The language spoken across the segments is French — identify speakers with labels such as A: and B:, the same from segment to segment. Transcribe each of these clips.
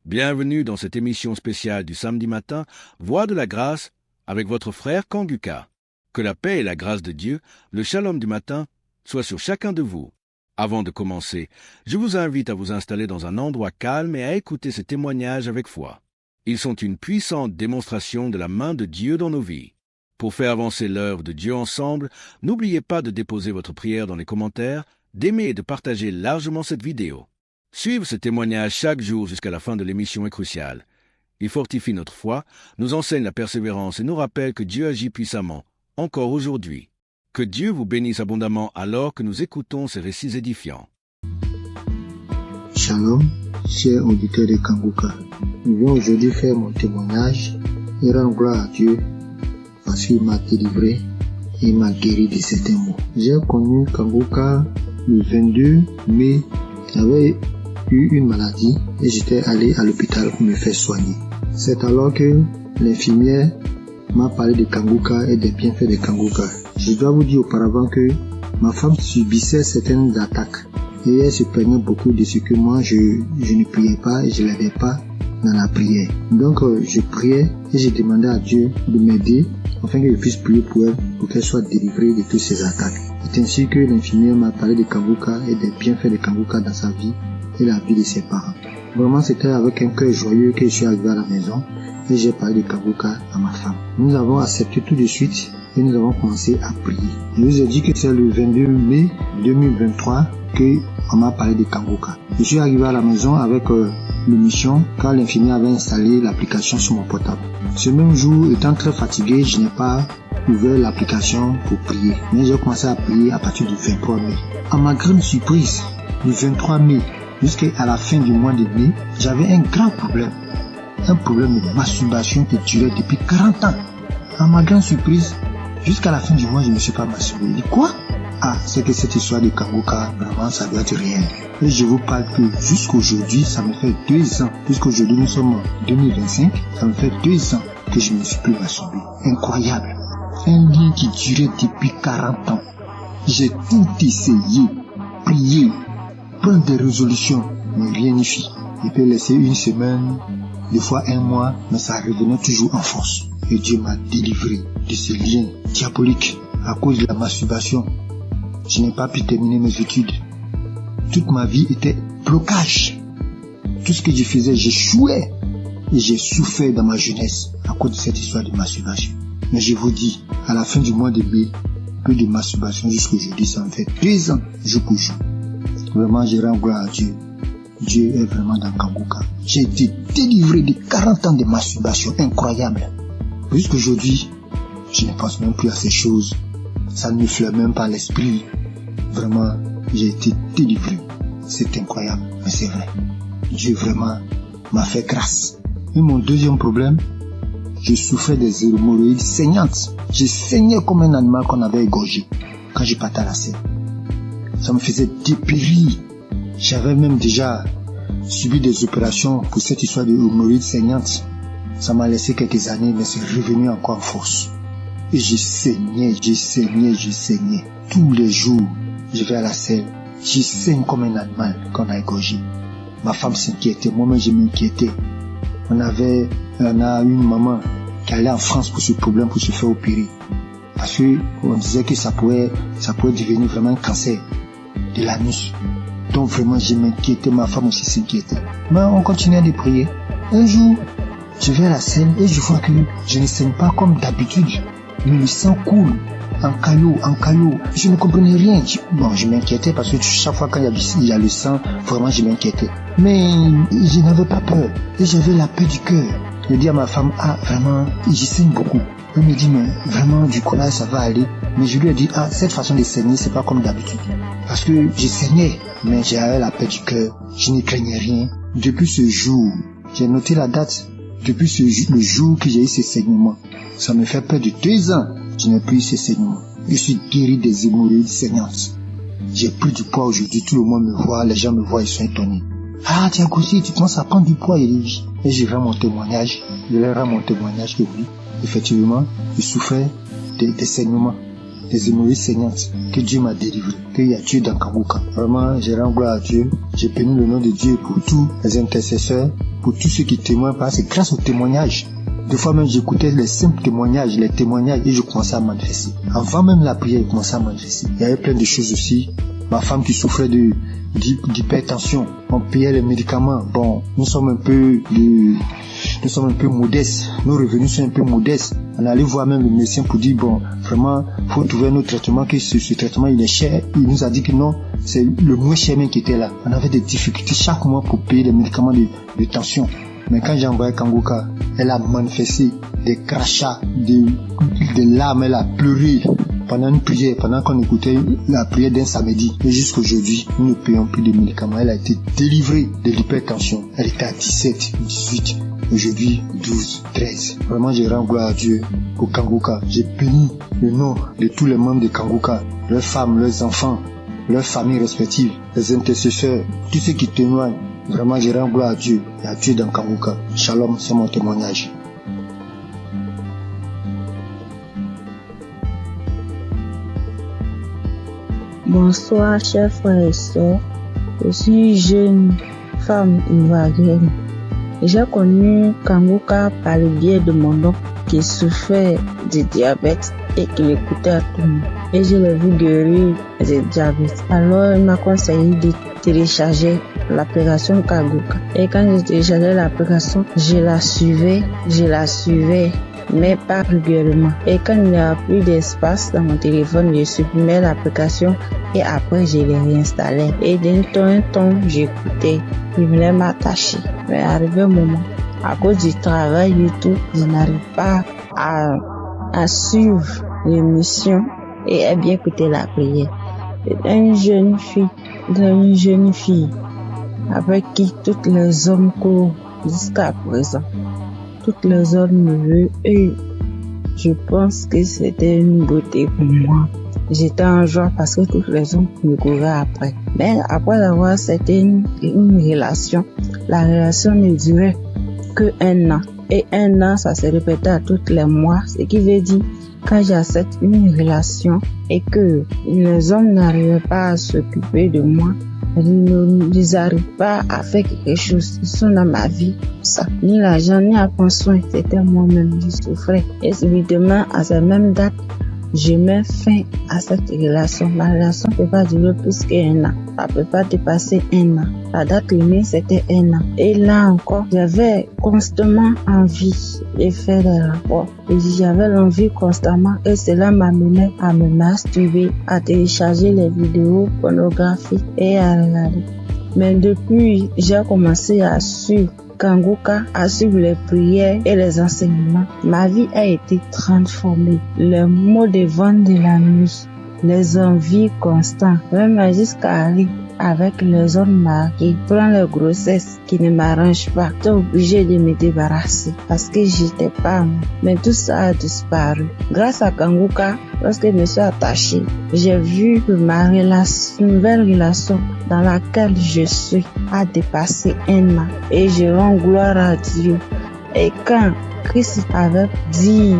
A: Bienvenue dans cette émission spéciale du samedi matin, Voix de la grâce, avec votre frère Kanguka. Que la paix et la grâce de Dieu, le shalom du matin, soient sur chacun de vous. Avant de commencer, je vous invite à vous installer dans un endroit calme et à écouter ces témoignages avec foi. Ils sont une puissante démonstration de la main de Dieu dans nos vies. Pour faire avancer l'œuvre de Dieu ensemble, n'oubliez pas de déposer votre prière dans les commentaires, d'aimer et de partager largement cette vidéo. Suivre ce témoignage chaque jour jusqu'à la fin de l'émission est crucial. Il fortifie notre foi, nous enseigne la persévérance et nous rappelle que Dieu agit puissamment, encore aujourd'hui. Que Dieu vous bénisse abondamment alors que nous écoutons ces récits édifiants.
B: Shalom, chers auditeurs de Kanguka. Je viens aujourd'hui faire mon témoignage et rendre gloire à Dieu parce qu'il m'a délivré et m'a guéri de certains maux. J'ai connu Kanguka le 22 mai. J'avais eu une maladie et j'étais allé à l'hôpital pour me faire soigner. C'est alors que l'infirmière m'a parlé de Kanguka et des bienfaits de Kanguka. Je dois vous dire auparavant que ma femme subissait certaines attaques et elle se plaignait beaucoup de ce que moi je ne priais pas et je l'aidais pas dans la prière. Donc je priais et je demandais à Dieu de m'aider afin que je puisse prier pour elle pour qu'elle soit délivrée de toutes ces attaques. C'est ainsi que l'infirmière m'a parlé de Kanguka et des bienfaits de Kanguka dans sa vie et la vie de ses parents. Vraiment, c'était avec un cœur joyeux que je suis arrivé à la maison et j'ai parlé de Kanguka à ma femme. Nous avons accepté tout de suite et nous avons commencé à prier. Je vous ai dit que c'est le 22 mai 2023 qu'on m'a parlé de Kanguka. Je suis arrivé à la maison avec l'émission quand l'infirmière avait installé l'application sur mon portable. Ce même jour, étant très fatigué, je n'ai pas ouvert l'application pour prier. Mais j'ai commencé à prier à partir du 23 mai. À ma grande surprise, du 23 mai jusqu'à la fin du mois de mai, j'avais un grand problème. Un problème de masturbation qui durait depuis 40 ans. À ma grande surprise, jusqu'à la fin du mois, je ne me suis pas masturbé. Je dis quoi? Ah, c'est que cette histoire de Kanguka, vraiment, ça doit être réel. Et je vous parle que jusqu'aujourd'hui, ça me fait 2 ans. Jusqu'aujourd'hui, nous sommes en 2025, ça me fait 2 ans que je ne me suis plus masturbé. Incroyable. Un lien qui durait depuis 40 ans. J'ai tout essayé, prié, prendre des résolutions, mais rien n'y fit. Je peux laisser une semaine, des fois un mois, mais ça revenait toujours en force. Et Dieu m'a délivré de ce lien diabolique à cause de la masturbation. Je n'ai pas pu terminer mes études. Toute ma vie était blocage. Tout ce que je faisais, j'échouais. Et j'ai souffert dans ma jeunesse à cause de cette histoire de masturbation. Mais je vous dis, à la fin du mois de mai, plus de masturbation jusqu'aujourd'hui, ça me fait 2 ans, jour pour jour. Vraiment, je rends gloire à Dieu. Dieu est vraiment dans Kanguka. J'ai été délivré de 40 ans de masturbation incroyable. Jusqu'aujourd'hui, je ne pense même plus à ces choses. Ça ne me flaire même pas l'esprit. Vraiment, j'ai été délivré. C'est incroyable, mais c'est vrai. Dieu vraiment m'a fait grâce. Et mon deuxième problème, je souffrais des hémorroïdes saignantes. Je saignais comme un animal qu'on avait égorgé quand je partais à la scène. Ça me faisait dépérir. J'avais même déjà subi des opérations pour cette histoire de hémorroïdes saignantes. Ça m'a laissé quelques années, mais c'est revenu encore en force. Et je saignais. Tous les jours, je vais à la selle. Je saigne comme un animal qu'on a égorgé. Ma femme s'inquiétait, moi-même je m'inquiétais. On a une maman qui allait en France pour ce problème, pour se faire opérer. Parce qu'on disait que ça pouvait devenir vraiment un cancer de l'anus. Donc vraiment je m'inquiétais, ma femme aussi s'inquiétait. Mais on continuait de prier. Un jour, je vais à la selle et je vois que je ne saigne pas comme d'habitude. Mais le sang coule en caillot. Je ne comprenais rien. Je m'inquiétais parce que chaque fois quand il y a le sang, vraiment je m'inquiétais. Mais je n'avais pas peur. Et j'avais la paix du cœur. Je dis à ma femme, vraiment, je saigne beaucoup. Elle me dit, mais vraiment, du courage, ça va aller. Mais je lui ai dit, cette façon de saigner, c'est pas comme d'habitude. Parce que je saignais, mais j'avais la paix du cœur. Je ne craignais rien. Depuis ce jour, j'ai noté la date. Depuis le jour que j'ai eu ces saignements, ça me fait près de 2 ans. Je n'ai plus ces saignements. Je suis guéri des hémorroïdes saignantes. J'ai pris du poids aujourd'hui. Tout le monde me voit, les gens me voient, ils sont étonnés. Tu as grossi, tu commences à prendre du poids. Et je rends mon témoignage. Je leur rends mon témoignage que oui, effectivement, je souffrais des saignements. des hémorroïdes saignantes, que Dieu m'a délivré, qu'il y a Dieu dans Kanguka. Vraiment, je rends gloire à Dieu. J'ai béni le nom de Dieu pour tous les intercesseurs, pour tous ceux qui témoignent, parce que c'est grâce aux témoignages. Des fois même, j'écoutais les simples témoignages, et je commençais à manifester. Avant même la prière, je commençais à manifester. Il y avait plein de choses aussi. Ma femme qui souffrait d'hypertension, on payait les médicaments. Bon, nous sommes un peu modestes. Nos revenus sont un peu modestes. On allait voir même le médecin pour dire, bon, vraiment, faut trouver un autre traitement, que ce traitement, il est cher. Il nous a dit que non, c'est le moins cher même qui était là. On avait des difficultés chaque mois pour payer les médicaments de tension. Mais quand j'ai envoyé Kanguka, elle a manifesté des crachats, des larmes, elle a pleuré pendant une prière, pendant qu'on écoutait la prière d'un samedi. Et jusqu'aujourd'hui, nous ne payons plus de médicaments. Elle a été délivrée de l'hypertension. Elle était à 17, 18, aujourd'hui 12, 13. Vraiment, je rends gloire à Dieu pour Kanguka. J'ai béni le nom de tous les membres de Kanguka, leurs femmes, leurs enfants, leurs familles respectives, les intercesseurs, tous ceux qui témoignent. Vraiment, je rends gloire à Dieu et à Dieu dans Kanguka. Shalom, c'est mon témoignage.
C: Bonsoir, chers frères et sœurs. Je suis jeune femme ivoirienne. J'ai connu Kanguka par le biais de mon oncle qui souffrait de diabète et qui l'écoutait à tout le monde. Et je l'ai vu guérir du diabète. Alors, il m'a conseillé de télécharger l'application Kanguka. Et quand je téléchargeais l'application, je la suivais, mais pas régulièrement. Et quand il n'y a plus d'espace dans mon téléphone, je supprimais l'application et après je l'ai réinstallée. Et d'un temps en temps, j'écoutais. Je voulais m'attacher. Mais arrivé un moment, à cause du travail et tout, je n'arrive pas à suivre l'émission et à bien écouter la prière. Une jeune fille avec qui tous les hommes courent jusqu'à présent. Toutes les hommes me veulent et je pense que c'était une beauté pour moi. J'étais en joie parce que tous les hommes me couraient après. Mais après avoir, c'était une relation. La relation ne durait que 1 an. Et 1 an, ça se répétait à tous les mois. Ce qui veut dire, quand j'accepte une relation et que les hommes n'arrivaient pas à s'occuper de moi, ils n'arrivent pas à faire quelque chose. Ils sont dans ma vie. Ça, ni l'argent, ni à prendre soin. C'était moi-même, je souffrais. Et subitement, à cette même date, je mets fin à cette relation. La relation ne peut pas durer plus qu'1 an. Ça ne peut pas dépasser 1 an. La date limite, c'était 1 an. Et là encore, j'avais constamment envie de faire des rapports. Et j'avais l'envie constamment. Et cela m'amenait à me masturber, à télécharger les vidéos pornographiques et à regarder. Mais depuis, j'ai commencé à suivre Kanguka, à suivre les prières et les enseignements. Ma vie a été transformée. Le mot de vent de la nuit, les envies constantes, même jusqu'à aller avec les hommes mariés, prendre les grossesses qui ne m'arrangent pas. J'étais obligée de me débarrasser parce que j'étais pas moi. Mais tout ça a disparu. Grâce à Kanguka, lorsque je me suis attachée, j'ai vu que ma nouvelle relation dans laquelle je suis a dépassé 1 an. Et je rends gloire à Dieu. Et quand Christ avait dit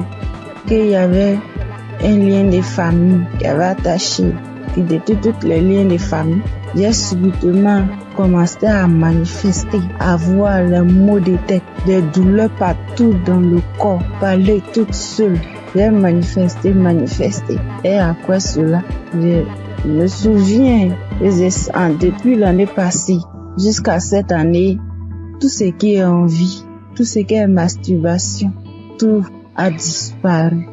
C: qu'il y avait un lien de famille qui avait attaché, qui détruit tous les liens de famille, j'ai subitement commencé à manifester, à voir les maux de tête, des douleurs partout dans le corps, parler toute seule. J'ai manifesté. Et après cela, je me souviens, depuis l'année passée jusqu'à cette année, tout ce qui est envie, tout ce qui est masturbation, tout a disparu.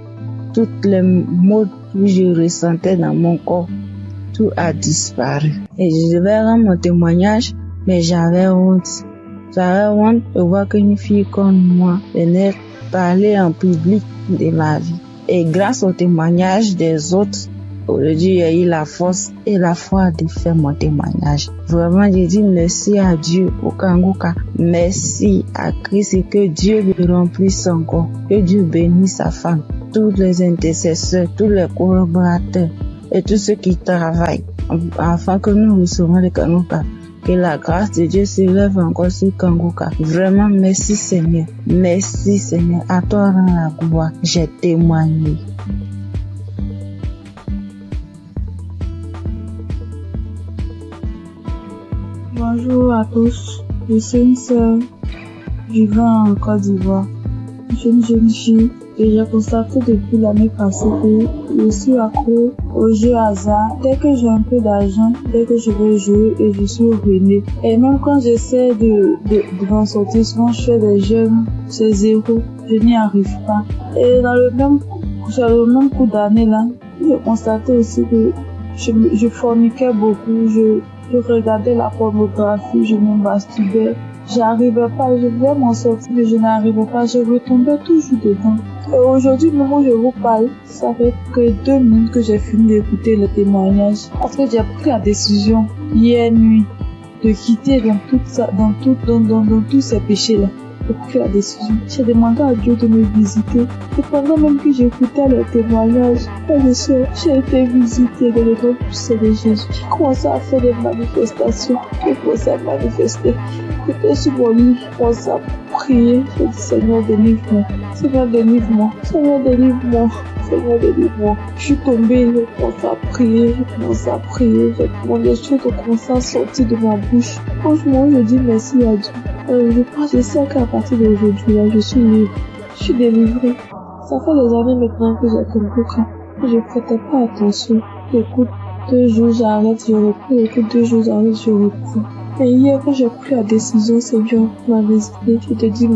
C: Toutes les maux que je ressentais dans mon corps, tout a disparu. Et je devais rendre mon témoignage, mais j'avais honte. J'avais honte de voir qu'une fille comme moi venait parler en public de ma vie. Et grâce au témoignage des autres, aujourd'hui, j'ai eu la force et la foi de faire mon témoignage. Vraiment, je dis merci à Dieu, au Kanguka. Merci à Christ et que Dieu le remplisse encore. Que Dieu bénisse sa femme, tous les intercesseurs, tous les collaborateurs et tous ceux qui travaillent afin que nous recevons le Kanguka. Que la grâce de Dieu s'élève encore sur Kanguka. Vraiment, merci Seigneur. Merci Seigneur. À toi rend la gloire. J'ai témoigné. Bonjour à tous, je suis une sœur vivant en Côte d'Ivoire. Je suis une jeune fille et j'ai constaté depuis l'année passée que je suis accro aux jeux hasard. Dès que j'ai un peu d'argent, dès que je veux jouer et je suis ruinée. Et même quand j'essaie de m'en sortir, souvent je fais des jeux, c'est zéro, je n'y arrive pas. Et sur le même coup d'année là, j'ai constaté aussi que je forniquais beaucoup, je regardais la pornographie, je me masturbais. J'arrivais pas, je voulais m'en sortir, mais je n'arrivais pas, je retombais toujours dedans. Et aujourd'hui, même où je vous parle, ça fait que 2 minutes que j'ai fini d'écouter le témoignage. Parce que j'ai pris la décision, hier nuit, de quitter dans tous ces péchés-là. J'ai pris la décision. J'ai demandé à Dieu de me visiter. Et pendant même que j'écoutais le témoignage, j'ai été visitée dans le nom puissant de Jésus. J'ai commencé à faire des manifestations. J'ai commencé à manifester. J'étais sur mon lit, je commençais à prier. J'ai dit, Seigneur, délivre-moi. Seigneur, délivre-moi. Seigneur, délivre-moi. Seigneur, délivre-moi. Je suis tombée, j'ai commencé à prier. J'ai demandé des choses ont commencé à sortir de ma bouche. Franchement, je dis merci à Dieu. Je sais qu'à partir d'aujourd'hui, là, je suis libre. Je suis délivrée. Ça fait des années maintenant que j'ai compris que je prêtais pas attention. J'écoute 2 jours, j'arrête, je reprends. J'écoute 2 jours, j'arrête, je reprends. Et hier, quand j'ai pris la décision, Seigneur m'a visité. Je te dis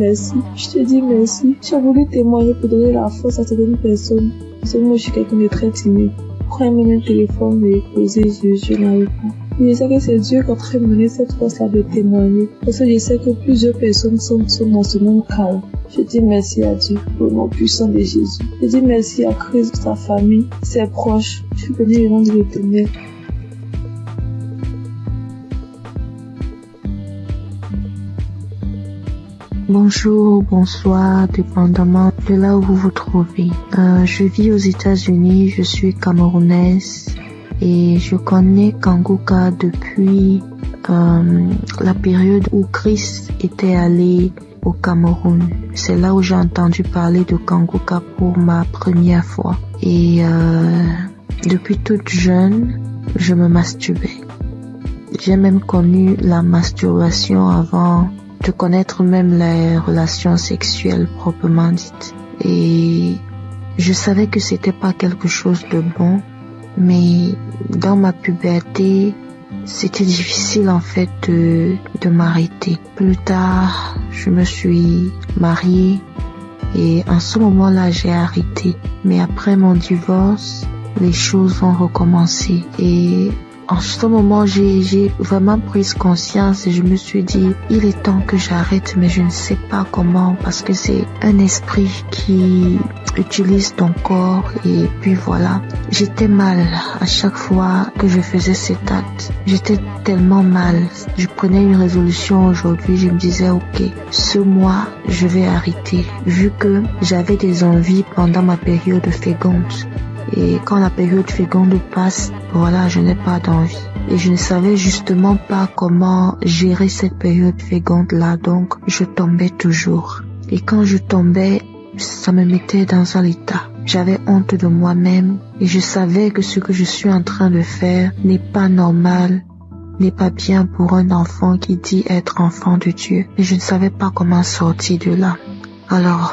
C: merci. J'ai voulu témoigner pour donner la force à certaines personnes. Parce que moi, je suis quelqu'un de très timide. Prends même un téléphone et poser, je n'arrive pas. Et je sais que c'est Dieu qui est en train de me donner cette force-là de témoigner. Parce que je sais que plusieurs personnes sont dans ce même cas. Je dis merci à Dieu pour le nom puissant de Jésus. Je dis merci à Christ, sa famille, ses proches. Je suis béni le nom de l'Éternel.
D: Bonjour, bonsoir, dépendamment de là où vous vous trouvez. Je vis aux États-Unis, je suis camerounaise et je connais Kanguka depuis la période où Christ était allé au Cameroun. C'est là où j'ai entendu parler de Kanguka pour ma première fois. Et depuis toute jeune, je me masturbais. J'ai même connu la masturbation avant de connaître même les relations sexuelles proprement dites. Et je savais que c'était pas quelque chose de bon, mais dans ma puberté, c'était difficile en fait de m'arrêter. Plus tard, je me suis mariée et en ce moment-là, j'ai arrêté. Mais après mon divorce, les choses ont recommencé et en ce moment, j'ai vraiment pris conscience et je me suis dit, il est temps que j'arrête, mais je ne sais pas comment parce que c'est un esprit qui utilise ton corps et puis voilà. J'étais mal à chaque fois que je faisais cet acte. J'étais tellement mal. Je prenais une résolution aujourd'hui, je me disais, ok, ce mois, je vais arrêter vu que j'avais des envies pendant ma période féconde. Et quand la période féconde passe, voilà, je n'ai pas d'envie. Et je ne savais justement pas comment gérer cette période féconde-là, donc je tombais toujours. Et quand je tombais, ça me mettait dans un état. J'avais honte de moi-même et je savais que ce que je suis en train de faire n'est pas normal, n'est pas bien pour un enfant qui dit être enfant de Dieu. Mais je ne savais pas comment sortir de là. Alors,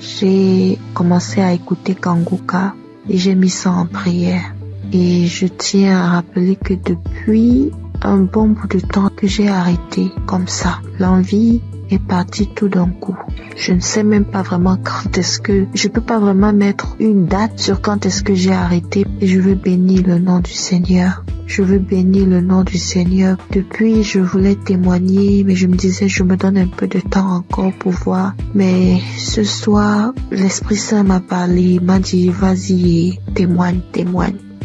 D: j'ai commencé à écouter Kanguka. Et j'ai mis ça en prière. Et je tiens à rappeler que depuis un bon bout de temps que j'ai arrêté comme ça, l'envie est partie tout d'un coup. Je ne sais même pas vraiment quand est-ce que... Je peux pas vraiment mettre une date sur quand est-ce que j'ai arrêté. Et je veux bénir le nom du Seigneur. Je veux bénir le nom du Seigneur. Depuis, je voulais témoigner, mais je me disais, je me donne un peu de temps encore pour voir. Mais ce soir, l'Esprit Saint m'a parlé, m'a dit, vas-y, témoigne.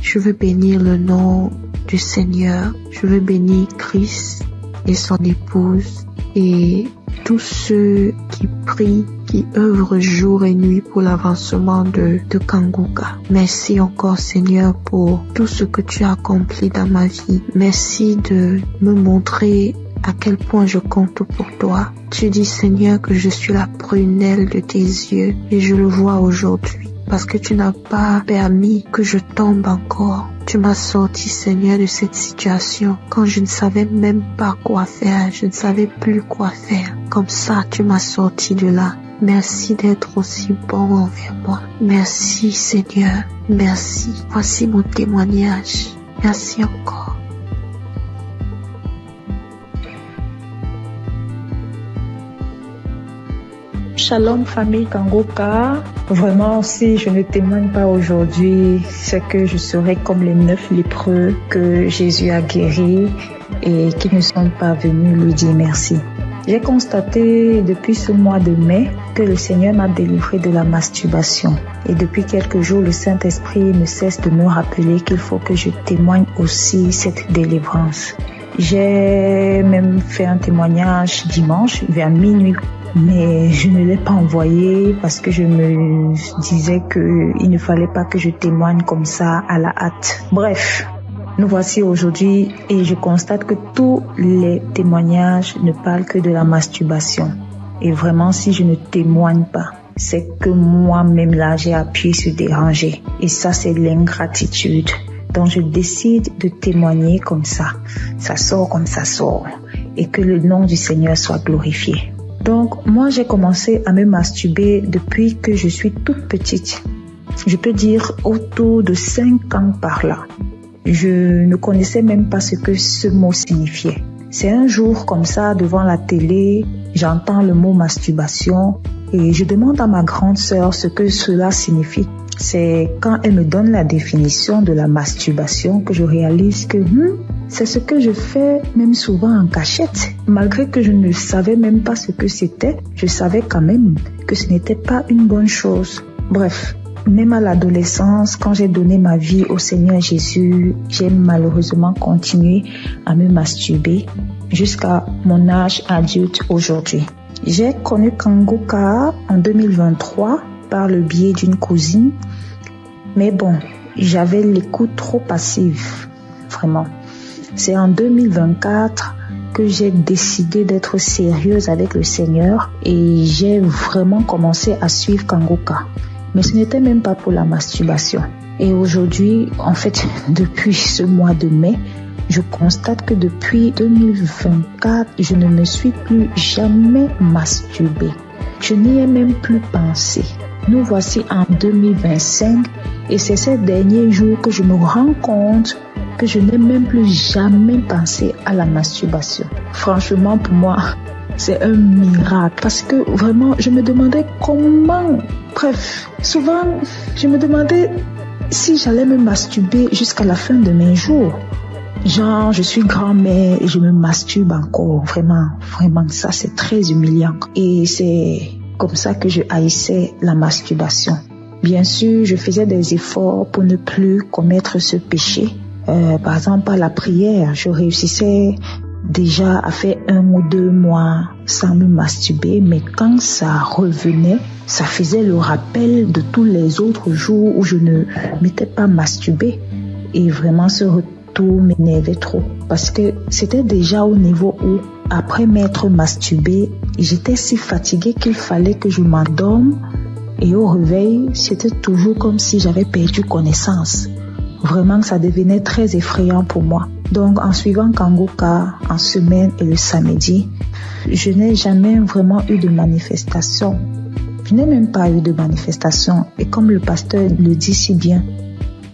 D: Je veux bénir le nom du Seigneur. Je veux bénir Christ et son épouse et tous ceux qui prient, qui œuvrent jour et nuit pour l'avancement de Kanguka. Merci encore Seigneur pour tout ce que tu as accompli dans ma vie. Merci de me montrer à quel point je compte pour toi. Tu dis Seigneur que je suis la prunelle de tes yeux et je le vois aujourd'hui. Parce que tu n'as pas permis que je tombe encore. tu m'as sorti, Seigneur, de cette situation quand je ne savais même pas quoi faire, je ne savais plus quoi faire. Comme ça, tu m'as sorti de là. Merci d'être aussi bon envers moi. Merci, Seigneur. Merci. Voici mon témoignage. Merci encore.
C: Shalom famille Kangoka. Vraiment, si je ne témoigne pas aujourd'hui, c'est que je serai comme les 9 lépreux que Jésus a guéris et qui ne sont pas venus lui dire merci. J'ai constaté depuis ce mois de mai que le Seigneur m'a délivré de la masturbation. Et depuis quelques jours, le Saint-Esprit ne cesse de me rappeler qu'il faut que je témoigne aussi cette délivrance. J'ai même fait un témoignage dimanche vers minuit, mais je ne l'ai pas envoyé parce que je me disais qu'il ne fallait pas que je témoigne comme ça à la hâte. Bref, nous voici aujourd'hui et je constate que tous les témoignages ne parlent que de la masturbation. Et vraiment, si je ne témoigne pas, c'est que moi-même là, j'ai appuyé sur déranger. Et ça, c'est l'ingratitude. Donc, je décide de témoigner comme ça. Ça sort comme ça sort. Et que le nom du Seigneur soit glorifié. Donc, moi, j'ai commencé à me masturber depuis que je suis toute petite. Je peux dire autour de 5 ans par là. Je ne connaissais même pas ce que ce mot signifiait. C'est un jour comme ça, devant la télé, j'entends le mot masturbation et je demande à ma grande sœur ce que cela signifie. C'est quand elle me donne la définition de la masturbation que je réalise que c'est ce que je fais même souvent en cachette. Malgré que je ne savais même pas ce que c'était, je savais quand même que ce n'était pas une bonne chose. Bref, même à l'adolescence, quand j'ai donné ma vie au Seigneur Jésus, j'ai malheureusement continué à me masturber jusqu'à mon âge adulte aujourd'hui. J'ai connu Kangoka en 2023 par le biais d'une cousine, mais bon, j'avais l'écoute trop passive, vraiment. C'est en 2024 que j'ai décidé d'être sérieuse avec le Seigneur et j'ai vraiment commencé à suivre Kangoka. Mais ce n'était même pas pour la masturbation. Et aujourd'hui, en fait, depuis ce mois de mai, je constate que depuis 2024, je ne me suis plus jamais masturbée. Je n'y ai même plus pensé. Nous voici en 2025 et c'est ces derniers jours que je me rends compte que je n'ai même plus jamais pensé à la masturbation. Franchement, pour moi, c'est un miracle parce que vraiment, je me demandais comment. Bref, souvent, je me demandais si j'allais me masturber jusqu'à la fin de mes jours. Genre, je suis grand-mère et je me masturbe encore. Vraiment, ça, c'est très humiliant. Et c'est comme ça que je haïssais la masturbation. Bien sûr, je faisais des efforts pour ne plus commettre ce péché. Par exemple, à la prière, je réussissais déjà à faire 1 ou 2 mois sans me masturber, mais quand ça revenait, ça faisait le rappel de tous les autres jours où je ne m'étais pas masturbée. Et vraiment, ce retour m'énervait trop parce que c'était déjà au niveau où, après m'être masturbée, j'étais si fatiguée qu'il fallait que je m'endorme et au réveil, c'était toujours comme si j'avais perdu connaissance. Vraiment, ça devenait très effrayant pour moi. Donc, en suivant Kangoka en semaine et le samedi, je n'ai jamais vraiment eu de manifestation. Je n'ai même pas eu de manifestation. Et comme le pasteur le dit si bien,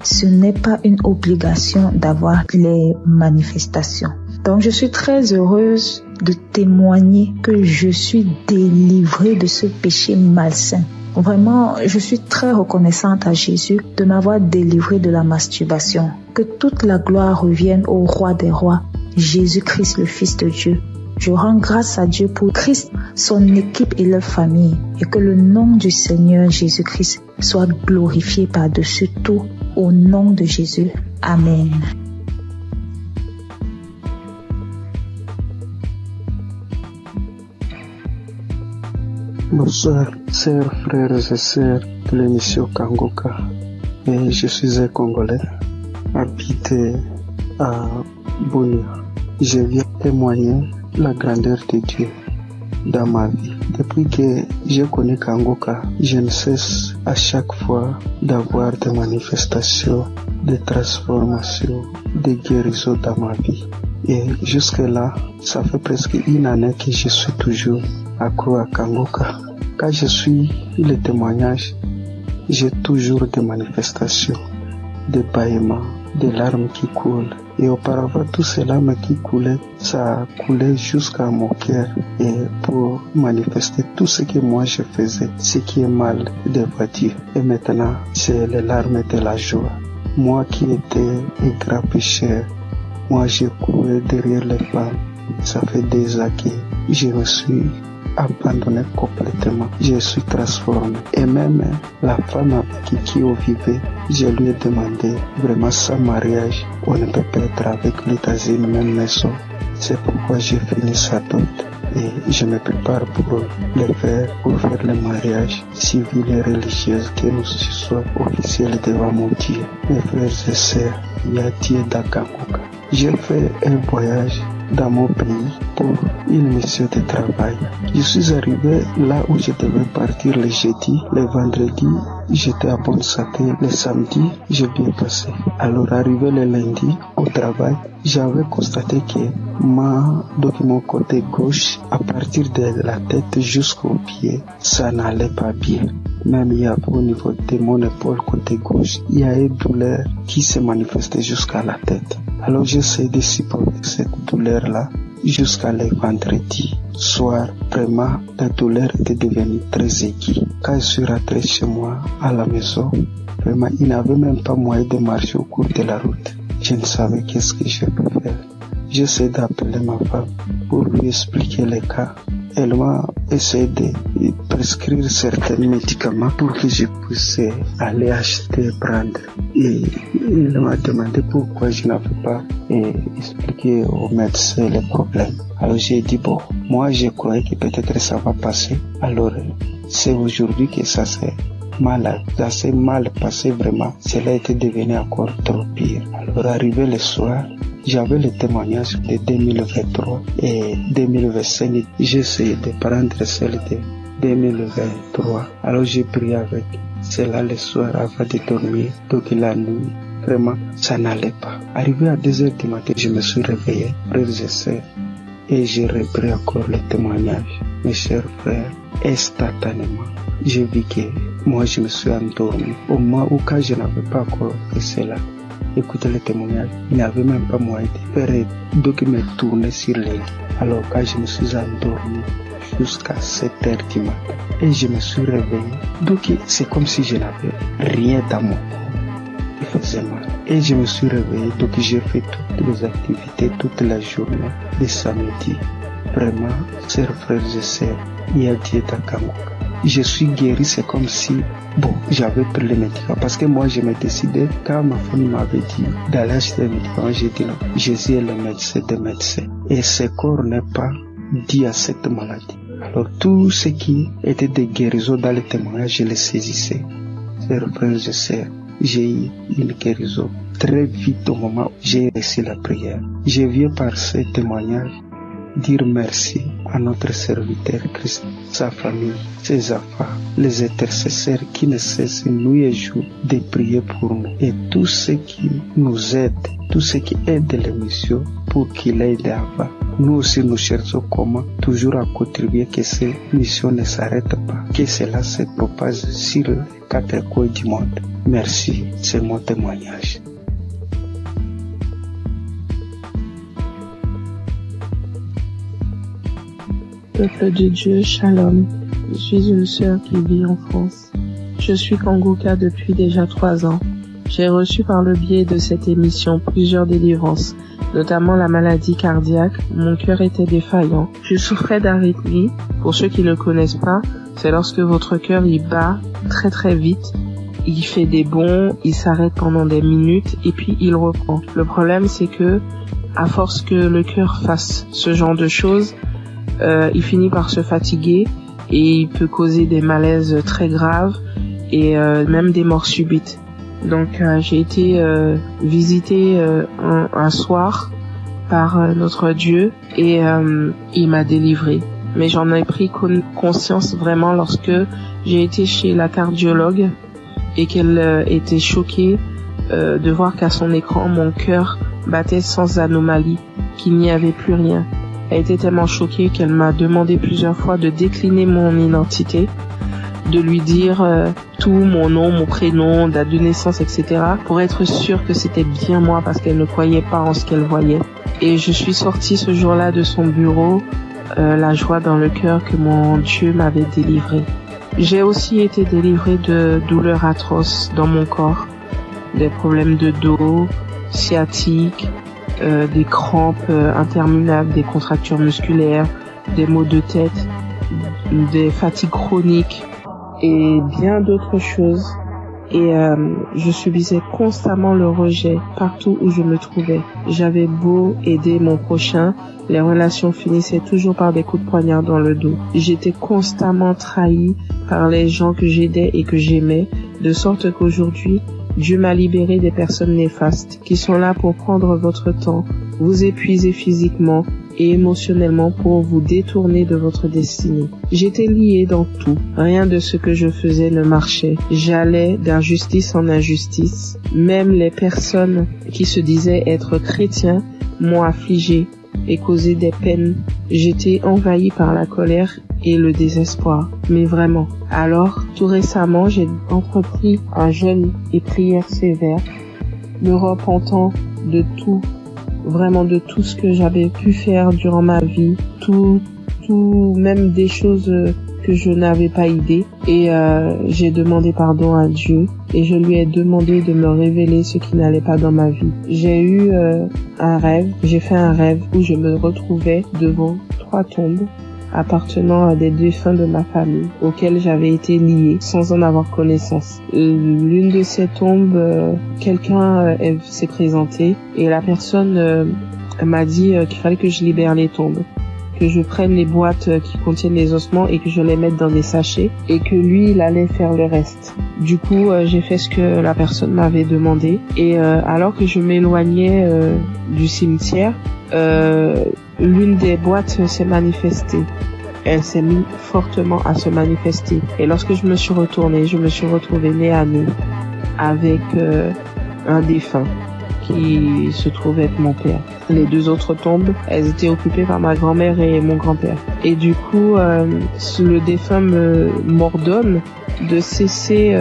C: ce n'est pas une obligation d'avoir les manifestations. Donc, je suis très heureuse de témoigner que je suis délivrée de ce péché malsain. Vraiment, je suis très reconnaissante à Jésus de m'avoir délivrée de la masturbation. Que toute la gloire revienne au roi des rois, Jésus-Christ, le Fils de Dieu. Je rends grâce à Dieu pour Christ, son équipe et leur famille, et que le nom du Seigneur Jésus-Christ soit glorifié par-dessus tout, au nom de Jésus. Amen.
E: Bonsoir, chers frères et sœurs de l'émission Kangoka. Et je suis un Congolais, habité à Bunia. Je viens témoigner la grandeur de Dieu. dans ma vie. Depuis que j'ai connu Kanguka, je ne cesse à chaque fois d'avoir des manifestations, des transformations, des guérisons dans ma vie. Et jusque-là, ça fait presque une année que je suis toujours accro à Kanguka. Quand je suis les témoignages, j'ai toujours des manifestations, des bâillements, des larmes qui coulent. Et auparavant, tous ces larmes qui coulaient, ça coulait jusqu'à mon cœur. Et pour manifester tout ce que moi je faisais, ce qui est mal devant Dieu. Et maintenant, c'est les larmes de la joie. Moi qui étais un grand pécheur, moi j'ai couru derrière les femmes. Ça fait des années que je me suis abandonné complètement. Je suis transformé. Et même la femme avec qui on vivait, je lui ai demandé vraiment sans mariage, on ne peut pas être avec lui dans une même maison. C'est pourquoi j'ai fini sa dot. Et je me prépare pour le faire, pour faire le mariage civil et religieux, que nous soyons officiels devant mon Dieu. Mes frères et sœurs, il y a Dieu dans Kanguka. J'ai fait un voyage dans mon pays pour une mission de travail. Je suis arrivé là où je devais partir le jeudi, le vendredi, j'étais à bonne santé, le samedi, j'ai bien passé. Alors arrivé le lundi au travail, j'avais constaté que mon côté gauche, à partir de la tête jusqu'au pied, ça n'allait pas bien. Même il y avait au niveau de mon épaule côté gauche, il y a une douleur qui se manifestait jusqu'à la tête. Alors j'essaie de supporter cette douleur-là jusqu'à le vendredi soir. Vraiment, la douleur était devenue très aiguë. Quand je suis rentré chez moi à la maison, vraiment, il n'avait même pas moyen de marcher au cours de la route. Je ne savais qu'est-ce que je peux faire. J'essaie d'appeler ma femme pour lui expliquer les cas. Elle m'a essayé de prescrire certains médicaments pour que je puisse aller acheter et prendre. Et elle m'a demandé pourquoi je n'avais pas expliqué au médecin les problèmes. Alors j'ai dit bon, moi je croyais que peut-être ça va passer. Alors c'est aujourd'hui que ça s'est mal passé vraiment. Cela était devenu encore trop pire. Alors arrivé le soir, j'avais le témoignage de 2023 et 2025. J'ai essayé de prendre celle de 2023. Alors j'ai prié avec cela le soir avant de dormir. Donc la nuit, vraiment, ça n'allait pas. Arrivé à 2h du matin, je me suis réveillé, frères et sœurs, et j'ai repris encore le témoignage. Mes chers frères, instantanément, j'ai vu que moi je me suis endormi. Au moment où quand je n'avais pas encore fait cela, écoutez le témoignage, il n'y avait même pas moyen de faire, donc me tourner sur les lits. Alors quand je me suis endormi jusqu'à 7h du matin et je me suis réveillé, donc c'est comme si je n'avais rien dans mon corps qui faisait mal. Et je me suis réveillé, donc j'ai fait toutes les activités toute la journée de samedi. Vraiment, chers frères et sœurs, il y a Dieu dans Kanguka. Je suis guéri, c'est comme si, j'avais pris les médicaments. Parce que moi, je me décidais, quand ma famille m'avait dit d'aller acheter les médicaments, j'ai dit non, Jésus est le médecin des médecins. Et ce corps n'est pas dû à cette maladie. Alors, tout ce qui était des guérisons dans les témoignages, je les saisissais. Chers frères et sœurs, j'ai eu une guérison très vite au moment où j'ai reçu la prière. Je viens par ces témoignages dire merci à notre serviteur Christ, sa famille, ses enfants, les intercesseurs qui ne cessent nuit et jour de prier pour nous et tous ceux qui nous aident, tous ceux qui aident l'émission pour qu'il aide avant. Nous aussi nous cherchons comment toujours à contribuer que ces missions ne s'arrêtent pas, que cela se propage sur les 4 coins du monde. Merci, c'est mon témoignage.
F: Peuple de Dieu, Shalom. Je suis une sœur qui vit en France. Je suis Kanguka depuis déjà 3 ans. J'ai reçu par le biais de cette émission plusieurs délivrances, notamment la maladie cardiaque. Mon cœur était défaillant. Je souffrais d'arythmie. Pour ceux qui ne connaissent pas, c'est lorsque votre cœur il bat très très vite. Il fait des bonds, il s'arrête pendant des minutes et puis il reprend. Le problème c'est que, à force que le cœur fasse ce genre de choses, il finit par se fatiguer et il peut causer des malaises très graves et même des morts subites. Donc j'ai été visitée un soir par notre Dieu et il m'a délivrée. mais j'en ai pris conscience vraiment lorsque j'ai été chez la cardiologue et qu'elle était choquée de voir qu'à son écran, mon cœur battait sans anomalie, qu'il n'y avait plus rien. Elle était tellement choquée qu'elle m'a demandé plusieurs fois de décliner mon identité, de lui dire tout, mon nom, mon prénom, date de naissance, etc. pour être sûre que c'était bien moi parce qu'elle ne croyait pas en ce qu'elle voyait. Et je suis sortie ce jour-là de son bureau, la joie dans le cœur que mon Dieu m'avait délivrée. J'ai aussi été délivrée de douleurs atroces dans mon corps, des problèmes de dos, sciatiques, des crampes interminables, des contractures musculaires, des maux de tête, des fatigues chroniques et bien d'autres choses. Et je subissais constamment le rejet partout où je me trouvais. J'avais beau aider mon prochain, les relations finissaient toujours par des coups de poignard dans le dos. J'étais constamment trahie par les gens que j'aidais et que j'aimais, de sorte qu'aujourd'hui, Dieu m'a libéré des personnes néfastes qui sont là pour prendre votre temps, vous épuiser physiquement et émotionnellement pour vous détourner de votre destinée. J'étais liée dans tout. Rien de ce que je faisais ne marchait. J'allais d'injustice en injustice. Même les personnes qui se disaient être chrétiens m'ont affligée et causé des peines. J'étais envahie par la colère et le désespoir. Mais vraiment. Alors, tout récemment, j'ai entrepris un jeûne et prière sévère, me repentant de tout, vraiment de tout ce que j'avais pu faire durant ma vie, tout, même des choses que je n'avais pas idée. Et j'ai demandé pardon à Dieu et je lui ai demandé de me révéler ce qui n'allait pas dans ma vie. J'ai fait un rêve où je me retrouvais devant 3 tombes appartenant à des défunts de ma famille auxquels j'avais été liée sans en avoir connaissance. L'une de ces tombes, quelqu'un s'est présenté et la personne m'a dit qu'il fallait que je libère les tombes, que je prenne les boîtes qui contiennent les ossements et que je les mette dans des sachets et que lui, il allait faire le reste. Du coup, j'ai fait ce que la personne m'avait demandé et alors que je m'éloignais du cimetière, l'une des boîtes s'est manifestée. Elle s'est mise fortement à se manifester. Et lorsque je me suis retournée, je me suis retrouvée nez à nez avec un défunt qui se trouvait être mon père. Les 2 autres tombes, elles étaient occupées par ma grand-mère et mon grand-père. Et du coup, le défunt m'ordonne de cesser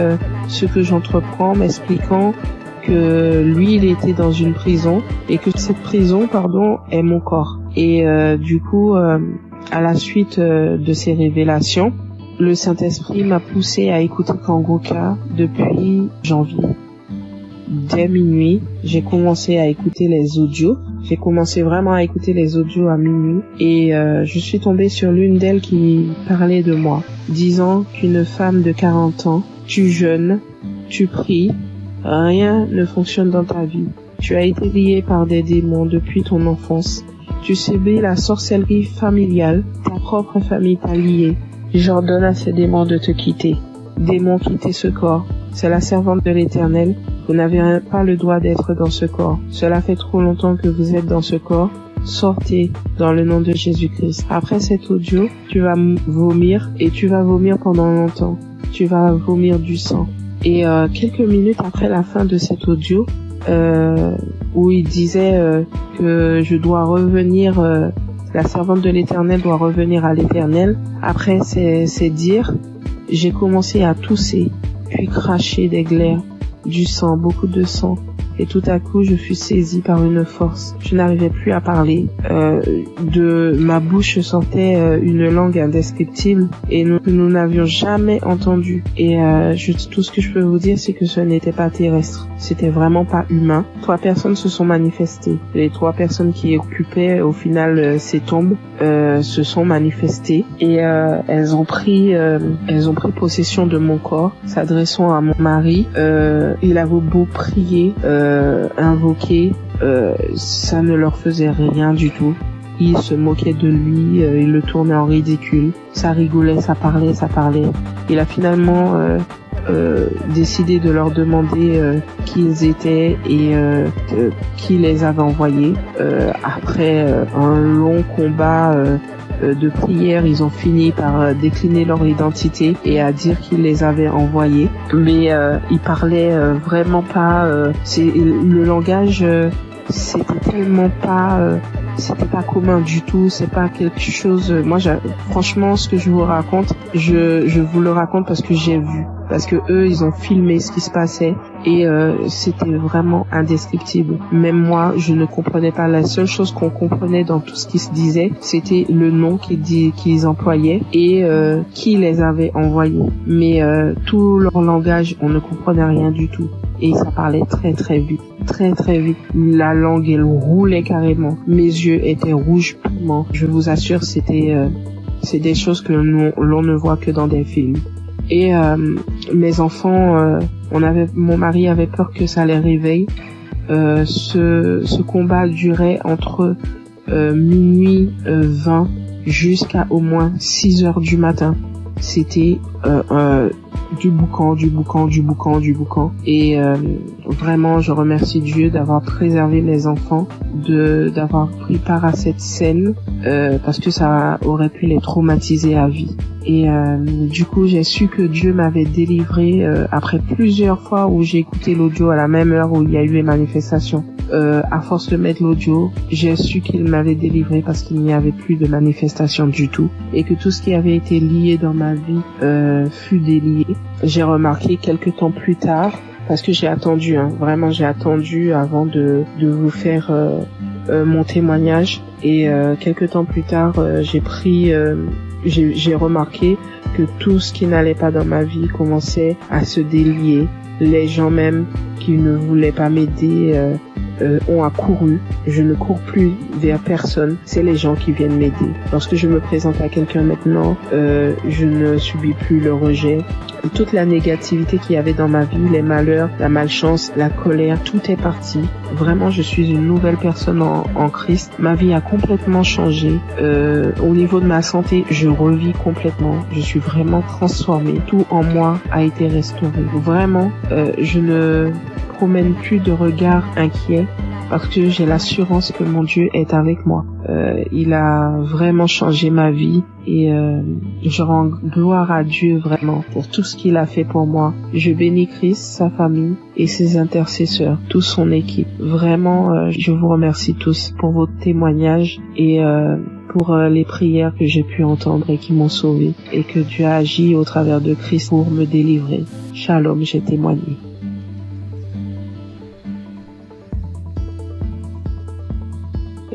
F: ce que j'entreprends, m'expliquant que lui, il était dans une prison et que cette prison, est mon corps. Et du coup, à la suite de ces révélations, le Saint-Esprit m'a poussé à écouter Kanguka depuis janvier. Dès minuit, j'ai commencé à écouter les audios. J'ai commencé vraiment à écouter les audios à minuit et je suis tombée sur l'une d'elles qui parlait de moi, disant qu'une femme de 40 ans, tu jeûnes, tu pries, rien ne fonctionne dans ta vie. Tu as été lié par des démons depuis ton enfance. Tu subis la sorcellerie familiale. Ta propre famille t'a lié. J'ordonne à ces démons de te quitter. Démons, quittez ce corps. C'est la servante de l'Éternel. Vous n'avez pas le droit d'être dans ce corps. Cela fait trop longtemps que vous êtes dans ce corps. Sortez dans le nom de Jésus-Christ. Après cet audio, tu vas vomir et tu vas vomir pendant longtemps. Tu vas vomir du sang. Et quelques minutes après la fin de cet audio, où il disait que je dois revenir, la servante de l'Éternel doit revenir à l'Éternel. Après ces dires, j'ai commencé à tousser, puis cracher des glaires, du sang, beaucoup de sang. Et tout à coup, je fus saisie par une force. Je n'arrivais plus à parler. De ma bouche sortait une langue indescriptible et nous n'avions jamais entendu. Et tout ce que je peux vous dire, c'est que ce n'était pas terrestre. C'était vraiment pas humain. 3 personnes se sont manifestées. Les 3 personnes qui occupaient au final ces tombes se sont manifestées et elles ont pris possession de mon corps, s'adressant à mon mari. Il avait beau prier, invoquer, ça ne leur faisait rien du tout. Ils se moquaient de lui, ils le tournaient en ridicule. Ça rigolait, ça parlait. Il a finalement décidé de leur demander qui ils étaient et qui les avait envoyés. Après un long combat de prière, ils ont fini par décliner leur identité et à dire qu'ils les avaient envoyés. Mais ils parlaient vraiment pas. Le langage, c'était tellement pas. C'était pas commun du tout, c'est pas quelque chose. Moi, franchement, ce que je vous raconte, je vous le raconte parce que j'ai vu, parce que eux, ils ont filmé ce qui se passait et c'était vraiment indescriptible. Même moi, je ne comprenais pas. La seule chose qu'on comprenait dans tout ce qui se disait, c'était le nom qu'ils employaient et qui les avait envoyés. Mais tout leur langage, on ne comprenait rien du tout. Et ça parlait très très vite, très très vite. La langue, elle roulait carrément. Mes yeux étaient rouges piment. Je vous assure, c'est des choses que l'on ne voit que dans des films. Et mes enfants, mon mari avait peur que ça les réveille. Ce combat durait entre minuit 20 jusqu'à au moins 6 heures du matin. C'était du boucan. Et vraiment, je remercie Dieu d'avoir préservé mes enfants, d'avoir pris part à cette scène, parce que ça aurait pu les traumatiser à vie. Et du coup, j'ai su que Dieu m'avait délivré après plusieurs fois où j'ai écouté l'audio à la même heure où il y a eu les manifestations. À force de mettre l'audio, j'ai su qu'il m'avait délivré parce qu'il n'y avait plus de manifestations du tout et que tout ce qui avait été lié dans ma vie fut délié. J'ai remarqué quelques temps plus tard, parce que j'ai attendu, vraiment j'ai attendu avant de vous faire mon témoignage, et quelques temps plus tard j'ai remarqué que tout ce qui n'allait pas dans ma vie commençait à se délier. Les gens même qui ne voulaient pas m'aider ont accouru. Je ne cours plus vers personne, c'est les gens qui viennent m'aider. Lorsque je me présente à quelqu'un maintenant, je ne subis plus le rejet. Toute la négativité qu'il y avait dans ma vie, les malheurs, la malchance, la colère, tout est parti. Vraiment, je suis une nouvelle personne en Christ. Ma vie a complètement changé. Au niveau de ma santé, je revis complètement. Je suis vraiment transformée. Tout en moi a été restauré. Vraiment, je ne promène plus de regard inquiet parce que j'ai l'assurance que mon Dieu est avec moi. Il a vraiment changé ma vie et je rends gloire à Dieu vraiment pour tout ce qu'il a fait pour moi. Je bénis Christ, sa famille et ses intercesseurs, toute son équipe. Vraiment, je vous remercie tous pour vos témoignages et pour les prières que j'ai pu entendre et qui m'ont sauvé, et que Dieu a agi au travers de Christ pour me délivrer. Shalom, j'ai témoigné.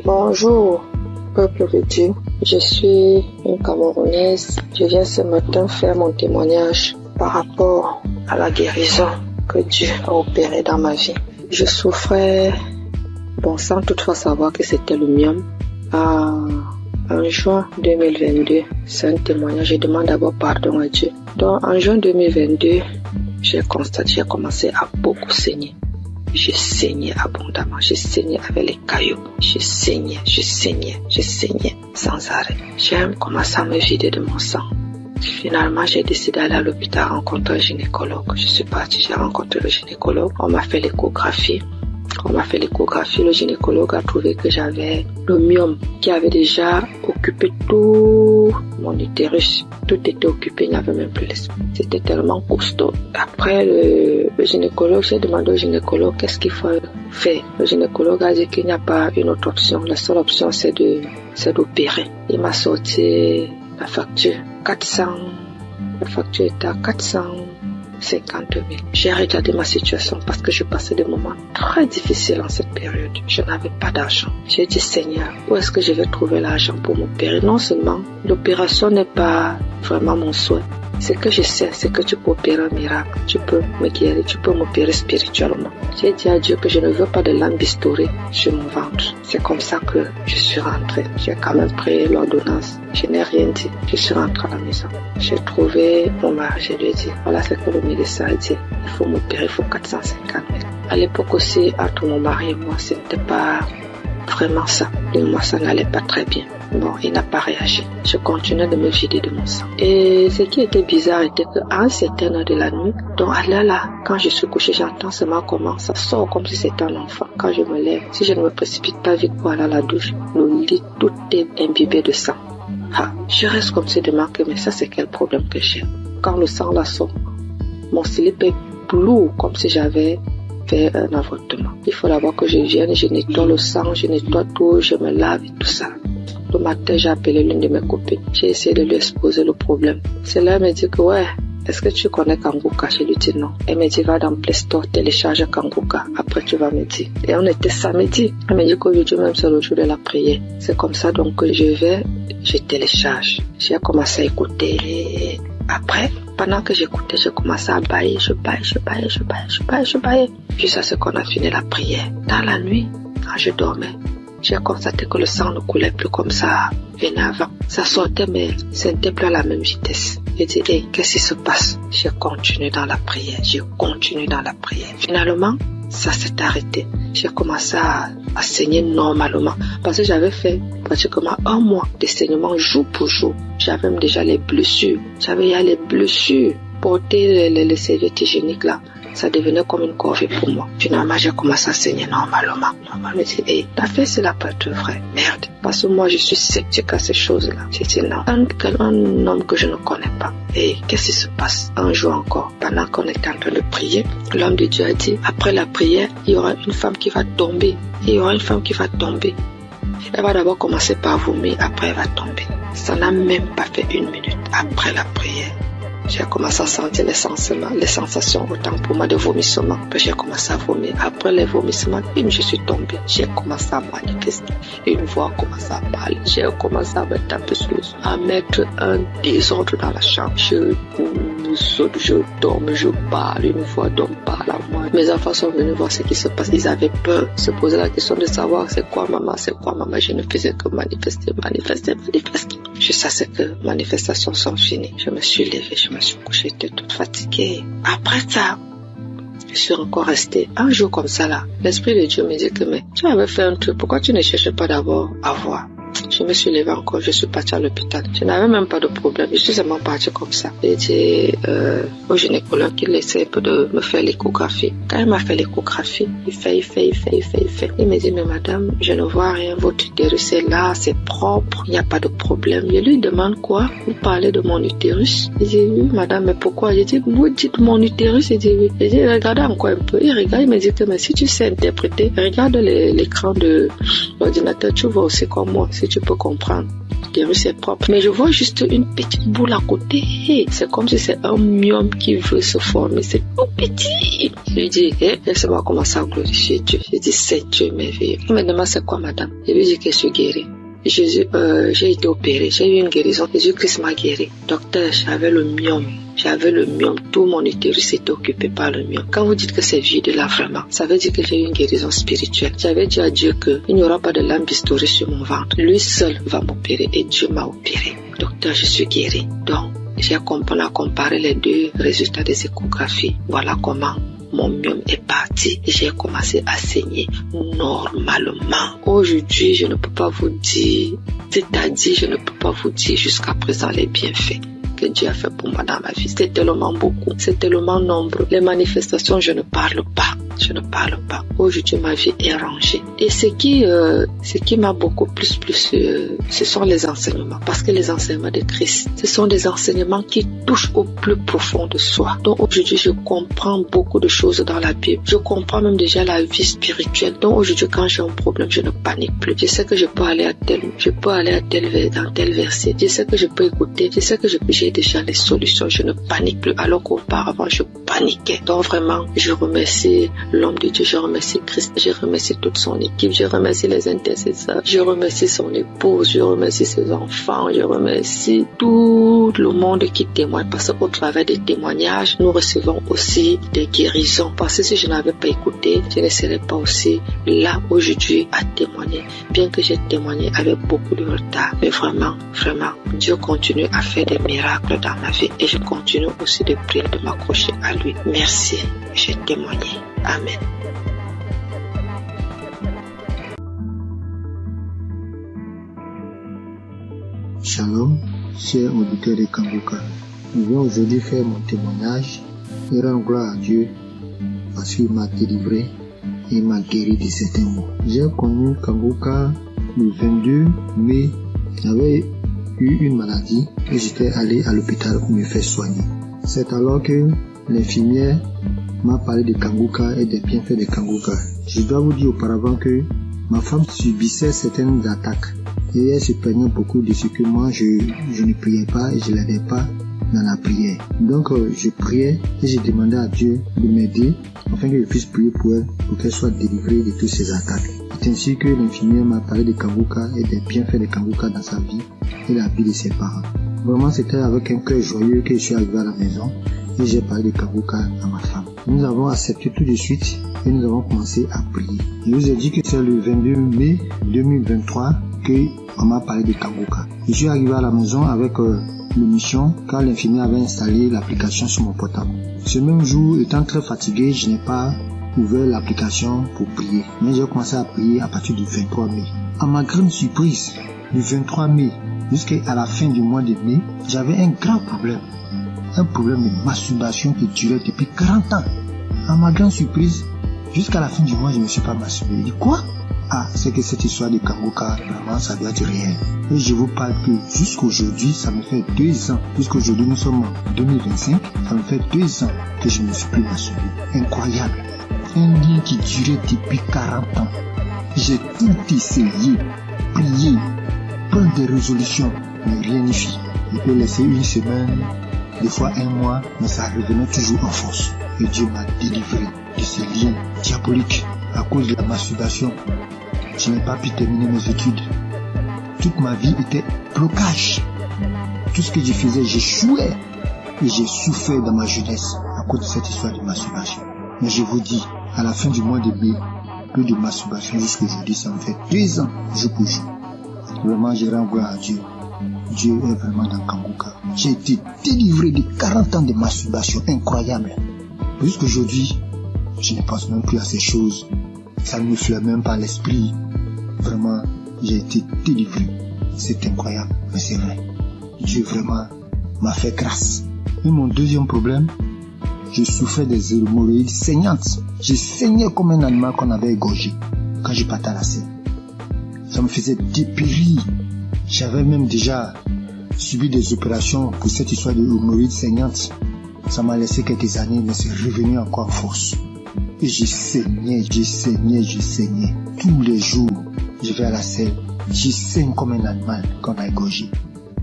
G: Bonjour, peuple de Dieu. Je suis une Camerounaise. Je viens ce matin faire mon témoignage par rapport à la guérison que Dieu a opérée dans ma vie. Je souffrais, sans toutefois savoir que c'était le myome. En juin 2022, c'est un témoignage. Je demande d'abord pardon à Dieu. Donc, en juin 2022, j'ai commencé à beaucoup saigner. Je saignais abondamment, je saignais avec les cailloux, je saignais sans arrêt. J'ai commencé à me vider de mon sang. Finalement, j'ai décidé d'aller à l'hôpital rencontrer un gynécologue. Je suis partie, j'ai rencontré le gynécologue. On m'a fait l'échographie. Le gynécologue a trouvé que j'avais le myome qui avait déjà occupé tout mon utérus. Tout était occupé, il n'y avait même plus l'espace. C'était tellement costaud. Après le gynécologue, j'ai demandé au gynécologue qu'est-ce qu'il faut faire. Le gynécologue a dit qu'il n'y a pas une autre option. La seule option, c'est d'opérer. Il m'a sorti la facture. La facture était à 450 000. J'ai regardé ma situation parce que je passais des moments très difficiles en cette période. Je n'avais pas d'argent. J'ai dit, Seigneur, où est-ce que je vais trouver l'argent pour m'opérer? Non seulement l'opération n'est pas vraiment mon souhait. Ce que je sais, c'est que tu peux opérer un miracle. Tu peux me guérir, tu peux m'opérer spirituellement. J'ai dit à Dieu que je ne veux pas de lambistourée sur mon ventre. C'est comme ça que je suis rentrée. J'ai quand même pris l'ordonnance. Je n'ai rien dit. Je suis rentrée à la maison. J'ai trouvé mon mari. Je lui ai dit, voilà ce que le médecin a dit. Il faut m'opérer, il faut 450 000. À l'époque aussi, entre mon mari et moi, ce n'était pas vraiment ça. Et moi, ça n'allait pas très bien. Bon, il n'a pas réagi. Je continuais de me vider de mon sang. Et ce qui était bizarre était qu'à un certain heure de la nuit, donc là, quand je suis couchée, j'entends seulement comment ça sort comme si c'était un enfant. Quand je me lève, si je ne me précipite pas vite pour aller à la douche, le lit, tout est imbibé de sang. Je reste comme si de manquer, mais ça c'est quel problème que j'ai. Quand le sang là sort, mon slip est lourd, comme si j'avais fait un avortement. Il faut d'abord que je vienne, je nettoie le sang, je nettoie tout, je me lave et tout ça. Le matin, j'ai appelé l'une de mes copines. J'ai essayé de lui exposer le problème. C'est là, elle me dit que ouais, est-ce que tu connais Kanguka? Je lui dis non. Elle me dit va dans Play Store, télécharge Kanguka. Après, tu vas me dire. Et on était samedi. Elle me dit qu'aujourd'hui même, c'est le jour de la prière. C'est comme ça, donc, que je télécharge. J'ai commencé à écouter. Après, pendant que j'écoutais, j'ai commencé à bailler. Je baillais. Jusqu'à ce qu'on a fini la prière. Dans la nuit, quand je dormais, j'ai constaté que le sang ne coulait plus comme ça venait avant. Ça sortait, mais ce n'était plus à la même vitesse. J'ai dit, hey, qu'est-ce qui se passe? J'ai continué dans la prière. Finalement, ça s'est arrêté. J'ai commencé à saigner normalement. Parce que j'avais fait pratiquement 1 mois de saignement jour pour jour. J'avais même déjà les blessures. Porter les serviettes hygiéniques là, ça devenait comme une corvée pour moi. Finalement, j'ai commencé à saigner normalement. Je me dis, hey, ta fait, c'est la pas être vrai. Merde. Parce que moi, je suis sceptique à ces choses-là. J'ai dit non. Un homme que je ne connais pas. Et qu'est-ce qui se passe? Un jour encore, pendant qu'on était en train de prier, l'homme de Dieu a dit, après la prière, il y aura une femme qui va tomber. Elle va d'abord commencer par vomir, après elle va tomber. Ça n'a même pas fait 1 minute après la prière. J'ai commencé à sentir les sensations autant pour moi de vomissement. Puis j'ai commencé à vomir. Après les vomissements, je suis tombée. J'ai commencé à manifester. Une voix a commencé à parler. J'ai commencé à mettre un peu plus, à mettre un désordre dans la chambre. Je saute, je dorme, je parle. Une voix d'homme parle à moi. Mes enfants sont venus voir ce qui se passe. Ils avaient peur, se poser la question de savoir c'est quoi maman. Je ne faisais que manifester. Jusqu'à ce que manifestations sont finies. Je me suis levée, je me suis couchée, j'étais toute fatiguée. Après ça, je suis encore restée un jour comme ça là. L'Esprit de Dieu me dit que mais tu avais fait un truc, pourquoi tu ne cherches pas d'abord à voir? Je me suis levée encore, je suis partie à l'hôpital. Je n'avais même pas de problème, je suis seulement partie comme ça. J'ai dit au gynécologue qu'il essaie un peu de me faire l'échographie. Quand il m'a fait l'échographie, il fait. Il me dit, mais madame, je ne vois rien, votre utérus est là, c'est propre, il n'y a pas de problème. Je lui demande quoi? Vous parlez de mon utérus? Il dit, oui madame, mais pourquoi? J'ai dit, vous dites mon utérus? Il dit, oui. J'ai dit, regardez encore un peu. Il regarde, il me dit que mais si tu sais interpréter, regarde l'écran de l'ordinateur, tu vois aussi comme moi. Si tu peux comprendre. L'utérus est propre. Mais je vois juste une petite boule à côté. C'est comme si c'est un myome qui veut se former. C'est tout petit. Je lui dis, laissez-moi commencer à glorifier Dieu. Je dis, c'est Dieu merveilleux. Il me demande, c'est quoi madame? Je lui dis que je suis guérie. Jésus, j'ai été opérée, j'ai eu une guérison. Jésus-Christ m'a guéri. Docteur, j'avais le myome. Tout mon utérus était occupé par le myome. Quand vous dites que c'est vide là vraiment, ça veut dire que j'ai eu une guérison spirituelle. J'avais dit à Dieu qu'il n'y aura pas de lame bistourée sur mon ventre. Lui seul va m'opérer et Dieu m'a opéré. Docteur, je suis guérie. Donc, on a comparé les 2 résultats des échographies. Voilà comment mon myome est parti et j'ai commencé à saigner normalement. Aujourd'hui, je ne peux pas vous dire, jusqu'à présent les bienfaits que Dieu a fait pour moi dans ma vie. C'est tellement beaucoup, c'est tellement nombreux. Les manifestations, je ne parle pas. Aujourd'hui, ma vie est rangée. Et ce qui m'a beaucoup plus, ce sont les enseignements. Parce que les enseignements de Christ, ce sont des enseignements qui touchent au plus profond de soi. Donc aujourd'hui, je comprends beaucoup de choses dans la Bible. Je comprends même déjà la vie spirituelle. Donc aujourd'hui, quand j'ai un problème, je ne panique plus. Je sais que je peux aller dans tel verset. Je sais que je peux écouter. Je sais que j'ai déjà les solutions. Je ne panique plus. Alors qu'auparavant, je paniquais. Donc vraiment, je remercie l'homme de Dieu, je remercie Christ, je remercie toute son équipe, je remercie les intercesseurs, je remercie son épouse, je remercie ses enfants, je remercie tout le monde qui témoigne, parce qu'au travers des témoignages, nous recevons aussi des guérisons. Parce que si je n'avais pas écouté, je ne serais pas aussi là aujourd'hui à témoigner, bien que j'ai témoigné avec beaucoup de retard. Mais vraiment, Dieu continue à faire des miracles dans ma vie et je continue aussi de prier, de m'accrocher à lui. Merci, j'ai témoigné. Amen.
B: Shalom, chers auditeurs de Kanguka. Je viens aujourd'hui faire mon témoignage et rendre gloire à Dieu parce qu'il m'a délivré et m'a guéri de certains maux. J'ai connu Kanguka le 22 mai. J'avais eu une maladie et j'étais allé à l'hôpital pour me faire soigner. C'est alors que l'infirmière m'a parlé de Kanguka et des bienfaits de Kanguka. Je dois vous dire auparavant que ma femme subissait certaines attaques et elle se plaignait beaucoup de ce que moi je ne priais pas et je l'aidais pas dans la prière. Donc je priais et je demandais à Dieu de m'aider afin que je puisse prier pour elle, pour qu'elle soit délivrée de toutes ces attaques. C'est ainsi que l'infirmière m'a parlé de Kanguka et des bienfaits de Kanguka dans sa vie et la vie de ses parents. Vraiment, c'était avec un cœur joyeux que je suis arrivé à la maison et j'ai parlé de Kanguka à ma femme. Nous avons accepté tout de suite et nous avons commencé à prier. Je vous ai dit que c'est le 22 mai 2023 qu'on m'a parlé de Kanguka. Je suis arrivé à la maison avec l'émission car l'infirmière avait installé l'application sur mon portable. Ce même jour, étant très fatigué, je n'ai pas ouvert l'application pour prier. Mais j'ai commencé à prier à partir du 23 mai. À ma grande surprise, du 23 mai jusqu'à la fin du mois de mai, j'avais un grand problème. Un problème de masturbation qui durait depuis 40 ans. À ma grande surprise, jusqu'à la fin du mois, je ne me suis pas masturbé. Je dis quoi? Ah, c'est que cette histoire de Kanguka, vraiment, ça doit être réel. Et je vous parle que jusqu'aujourd'hui, ça me fait 2 ans. Jusqu'aujourd'hui, nous sommes en 2025, ça me fait 2 ans que je ne me suis plus masturbé. Incroyable. Un lien qui durait depuis 40 ans. J'ai tout essayé, prié, prendre des résolutions, mais rien n'y fit. Je peux laisser une semaine, des fois 1 mois, mais ça revenait toujours en force. Et Dieu m'a délivré de ces liens diaboliques à cause de la masturbation. Je n'ai pas pu terminer mes études. Toute ma vie était blocage. Tout ce que je faisais, j'échouais. Et j'ai souffert dans ma jeunesse à cause de cette histoire de masturbation. Mais je vous dis, à la fin du mois de mai, peu de masturbation jusqu'à aujourd'hui, ça me fait 2 ans, jour pour jour. Vraiment, je rends gloire à Dieu. Dieu est vraiment dans Kanguka. J'ai été délivré de 40 ans de masturbation incroyable. Jusqu'aujourd'hui, je ne pense même plus à ces choses. Ça ne me flaire même pas l'esprit. Vraiment, j'ai été délivré. C'est incroyable, mais c'est vrai. Dieu vraiment m'a fait grâce. Et mon deuxième problème, je souffrais des hémorroïdes saignantes. Je saignais comme un animal qu'on avait égorgé quand je partais à la scène. Ça me faisait dépérir. J'avais même déjà subi des opérations pour cette histoire de hémorroïdes saignantes. Ça m'a laissé quelques années, mais c'est revenu encore en force. Et je saignais. Tous les jours, je vais à la scène. Je saigne comme un animal qu'on a égorgé.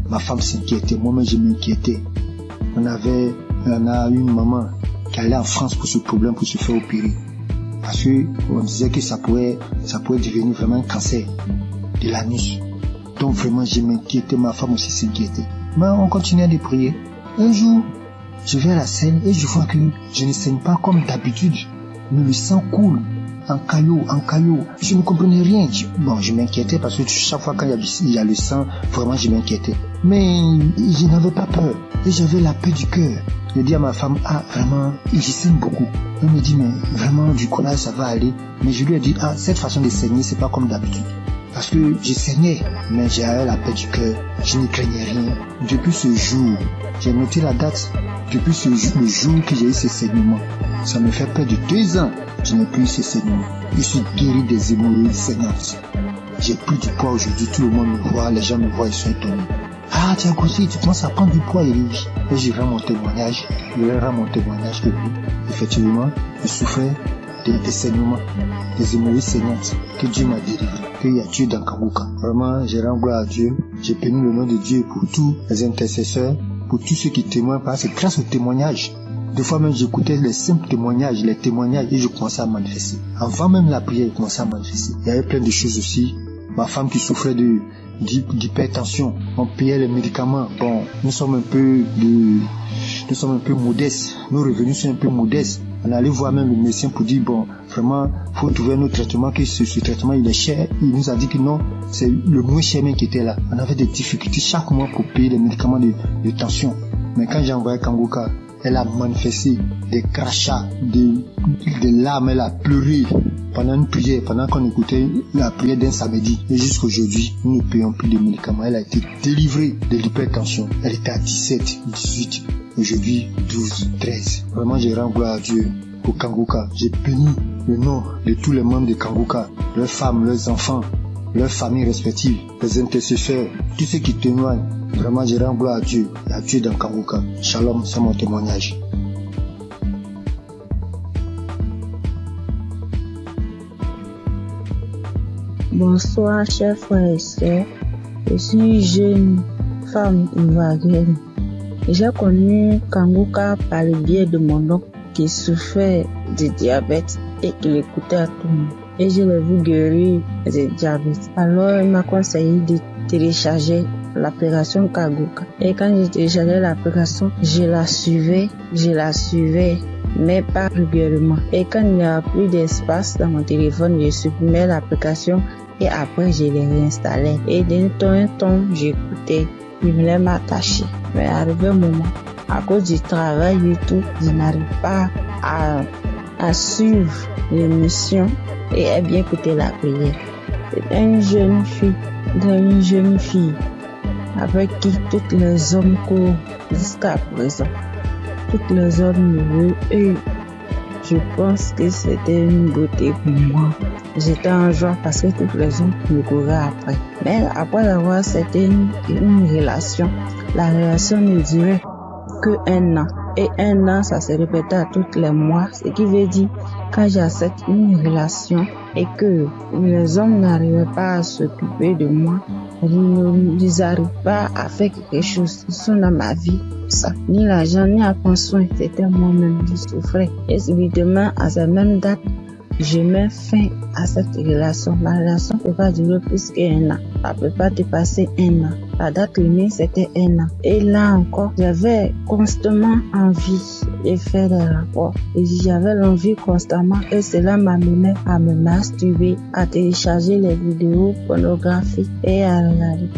B: Ma femme s'inquiétait, moi-même je m'inquiétais. On a une maman qui allait en France pour ce problème, pour se faire opérer. Parce qu'on disait que ça pouvait devenir vraiment un cancer de l'anus. Donc vraiment je m'inquiétais, ma femme aussi s'inquiétait. Mais on continuait de prier. Un jour, je vais à la scène et je vois que je ne saigne pas comme d'habitude. Mais le sang coule en caillot. Je ne comprenais rien. Je m'inquiétais parce que chaque fois qu'il y a le sang, vraiment je m'inquiétais. Mais je n'avais pas peur. Et j'avais la paix du cœur. Je dis à ma femme, vraiment, je saigne beaucoup. Elle me dit, mais vraiment, du courage, ça va aller. Mais je lui ai dit, cette façon de saigner, c'est pas comme d'habitude. Parce que je saignais, mais j'avais la paix du cœur. Je ne craignais rien. Depuis ce jour, j'ai noté la date. Depuis ce jour, le jour que j'ai eu ce saignement, ça me fait près de 2 ans. Je n'ai plus eu ce saignement. Je suis guéri des hémorroïdes saignantes. J'ai pris du poids aujourd'hui. Tout le monde me voit, les gens me voient, ils sont étonnés. Ah, tu as grossi, tu commences à prendre du poids, et je rends mon témoignage. Que oui, effectivement, je souffrais des saignements, des hémorroïdes saignantes, que Dieu m'a délivré, qu'il y a Dieu dans Kanguka. Vraiment, je rends gloire à Dieu. J'ai béni le nom de Dieu pour tous les intercesseurs, pour tous ceux qui témoignent, parce que grâce aux témoignages, des fois même j'écoutais les simples témoignages, et je commençais à manifester. Avant même la prière, je commençais à manifester. Il y avait plein de choses aussi. Ma femme qui souffrait d'hypertension, on payait les médicaments. Bon, nous sommes un peu modestes. Nos revenus sont un peu modestes. On allait voir même le médecin pour dire, bon, vraiment, faut trouver un autre traitement, que ce traitement, il est cher. Il nous a dit que non, c'est le moins cher même qui était là. On avait des difficultés chaque mois pour payer les médicaments de tension. Mais quand j'ai envoyé Kanguka, elle a manifesté des crachats, des larmes, elle a pleuré pendant une prière, pendant qu'on écoutait la prière d'un samedi. Et jusqu'aujourd'hui, nous ne payons plus de médicaments. Elle a été délivrée de l'hypertension. Elle était à 17, 18, aujourd'hui 12, 13. Vraiment, je rends gloire à Dieu pour Kanguka. J'ai béni le nom de tous les membres de Kanguka, leurs femmes, leurs enfants, leurs familles respectives, les intercesseurs, tous ceux qui témoignent. Vraiment, je rends gloire à Dieu dans Kanguka. Shalom, c'est mon témoignage.
C: Bonsoir, chers frères et sœurs. Je suis jeune femme ivoirienne. J'ai connu Kanguka par le biais de mon oncle qui souffrait de diabète et qui l'écoutait à tout moment. Et je l'ai vu guérir du diabète. Alors, il m'a conseillé de télécharger l'application Kanguka. Et quand j'ai téléchargé l'application, je la suivais, mais pas régulièrement. Et quand il n'y a plus d'espace dans mon téléphone, je supprimais l'application et après je l'ai réinstallée. Et d'un temps en temps, j'écoutais, je voulais m'attacher. Mais arrivé un moment, à cause du travail et tout, je n'arrive pas à suivre l'émission et à bien écouter la prière. C'est une jeune fille avec qui tous les hommes courent jusqu'à présent. Tous les hommes me veulent et je pense que c'était une beauté pour moi. J'étais en joie parce que tous les hommes me couraient après. Mais après avoir c'était une relation, la relation ne durait que 1 an. Et 1 an, ça se répétait à tous les mois. Ce qui veut dire, quand j'accepte une relation et que les hommes n'arrivaient pas à s'occuper de moi, ils n'arrivent pas à faire quelque chose. Ils sont dans ma vie. Ça. Ni l'argent, ni à prendre soin. C'était moi-même qui souffrais. Et subitement, à cette même date, je mets fin à cette relation. Ma relation ne peut pas durer plus qu'1 an. Ça ne peut pas dépasser 1 an. La date limite, c'était 1 an. Et là encore, j'avais constamment envie de faire des rapports. Et j'avais l'envie constamment. Et cela m'amenait à me masturber, à télécharger les vidéos pornographiques et à regarder.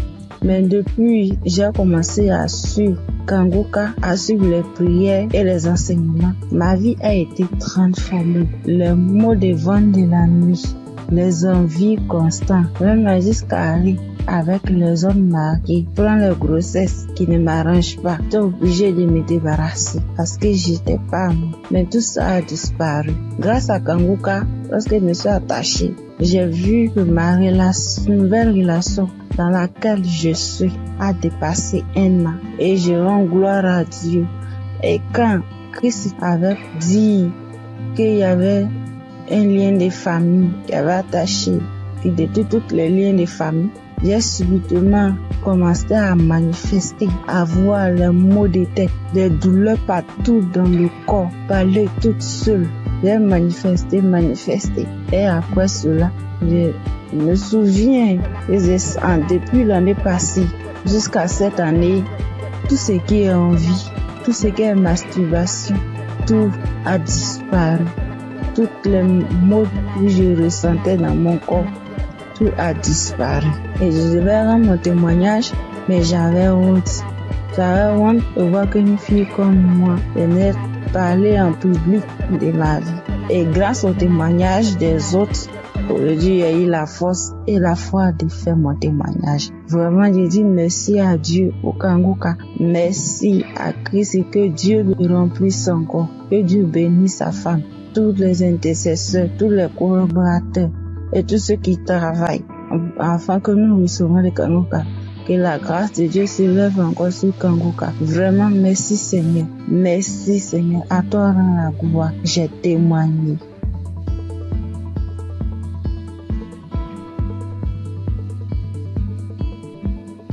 C: Mais depuis, j'ai commencé à suivre Kanguka, à suivre les prières et les enseignements. Ma vie a été transformée. Les maux de vent de la nuit, les envies constantes, même jusqu'à aller avec les hommes mariés, prendre les grossesses qui ne m'arrangent pas. J'étais obligée de me débarrasser parce que j'étais pas moi. Mais tout ça a disparu. Grâce à Kanguka, lorsque je me suis attachée, j'ai vu que ma nouvelle relation dans laquelle je suis a dépassé 1 an. Et je rends gloire à Dieu. Et quand Christ avait dit qu'il y avait un lien de famille qui avait attaché, qui détruit tous les liens de famille, j'ai subitement commencé à manifester, à voir les maux de tête, des douleurs partout dans le corps, parler toute seule. J'ai manifesté. Et après cela, je me souviens que depuis l'année passée jusqu'à cette année, tout ce qui est envie, tout ce qui est masturbation, tout a disparu. Toutes les maux que je ressentais dans mon corps, tout a disparu. Et je devais rendre mon témoignage, mais j'avais honte. J'avais honte de voir qu'une fille comme moi venait parler en public de ma vie. Et grâce au témoignage des autres, aujourd'hui, j'ai eu la force et la foi de faire mon témoignage. Vraiment, je dis merci à Dieu, au Kanguka. Merci à Christ et que Dieu lui remplisse encore. Que Dieu bénisse sa femme, tous les intercesseurs, tous les collaborateurs et tous ceux qui travaillent afin que nous recevons le Kanguka. Que la grâce de Dieu s'élève encore sur Kanguka. Vraiment, merci Seigneur. Merci Seigneur. À toi rend la gloire. J'ai témoigné.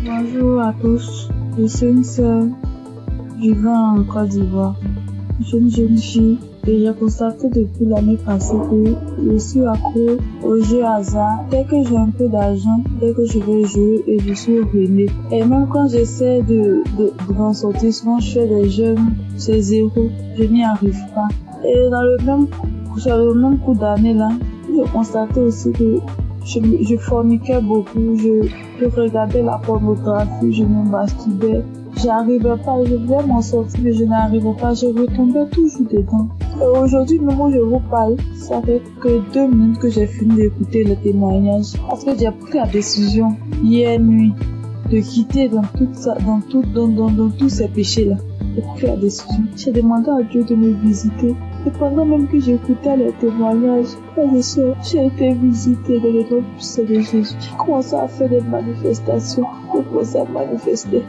H: Bonjour à tous. Je suis une sœur vivant en Côte d'Ivoire. Je suis une jeune fille et j'ai constaté depuis l'année passée que je suis accro aux jeux hasard. Dès que j'ai un peu d'argent, dès que je vais jouer et je suis ruinée. Et même quand j'essaie de m'en sortir, souvent je fais des jeux, c'est 0, je n'y arrive pas. Et sur le même coup d'année là, j'ai constaté aussi que je forniquais beaucoup, je regardais la pornographie, je me masturbais. J'arrivais pas, je voulais m'en sortir, mais je n'arrivais pas, je retombais toujours dedans. Et aujourd'hui, même où je vous parle, ça fait que 2 minutes que j'ai fini d'écouter le témoignage. Parce que j'ai pris la décision, hier nuit, de quitter dans tous ces péchés-là. J'ai pris la décision. J'ai demandé à Dieu de me visiter Et pendant même que j'écoutais les témoignages, frères et sœurs, j'ai été visitée dans le nom puissant de Jésus. J'ai commencé à faire des manifestations. J'ai commencé à manifester.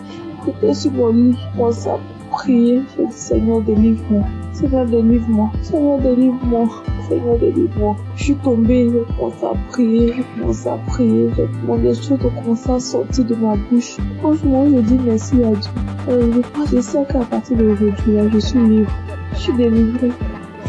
H: J'étais sur mon lit, j'ai commencé à prier. J'ai dit, Seigneur, délivre-moi. Seigneur, délivre-moi. Seigneur, délivre-moi. Seigneur, délivre-moi. Je suis tombée, j'ai commencé à prier. J'ai commencé à prier. Des choses ont commencé à sortir de ma bouche. Franchement, je dis merci à Dieu. Je sais qu'à partir d'aujourd'hui, là, je suis libre. Je suis délivrée.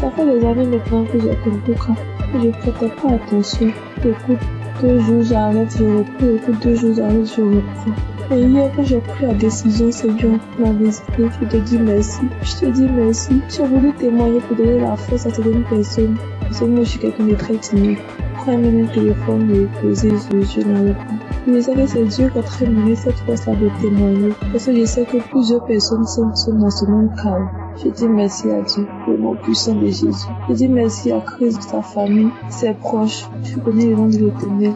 H: Ça fait des années maintenant que j'ai Kanguka. Je ne prêtais pas attention. Écoute, 2 jours j'arrête, je reprends. Écoute, 2 jours j'arrête, je reprends. Et hier, quand j'ai pris la décision, Seigneur, m'a visité. Je te dis merci. Je te dis merci. J'ai voulu témoigner pour donner la force à certaines personnes. Parce que moi, je suis quelqu'un de très timide. Quand même un téléphone me posé, je n'arrive pas. Je sais que c'est Dieu qui a très donné cette force à me témoigner. Parce que je sais que plusieurs personnes sont dans ce même cas. Je dis merci à Dieu, le nom puissant de Jésus. Je dis merci à Christ, sa famille, ses proches. Je connais le nom de l'Éternel.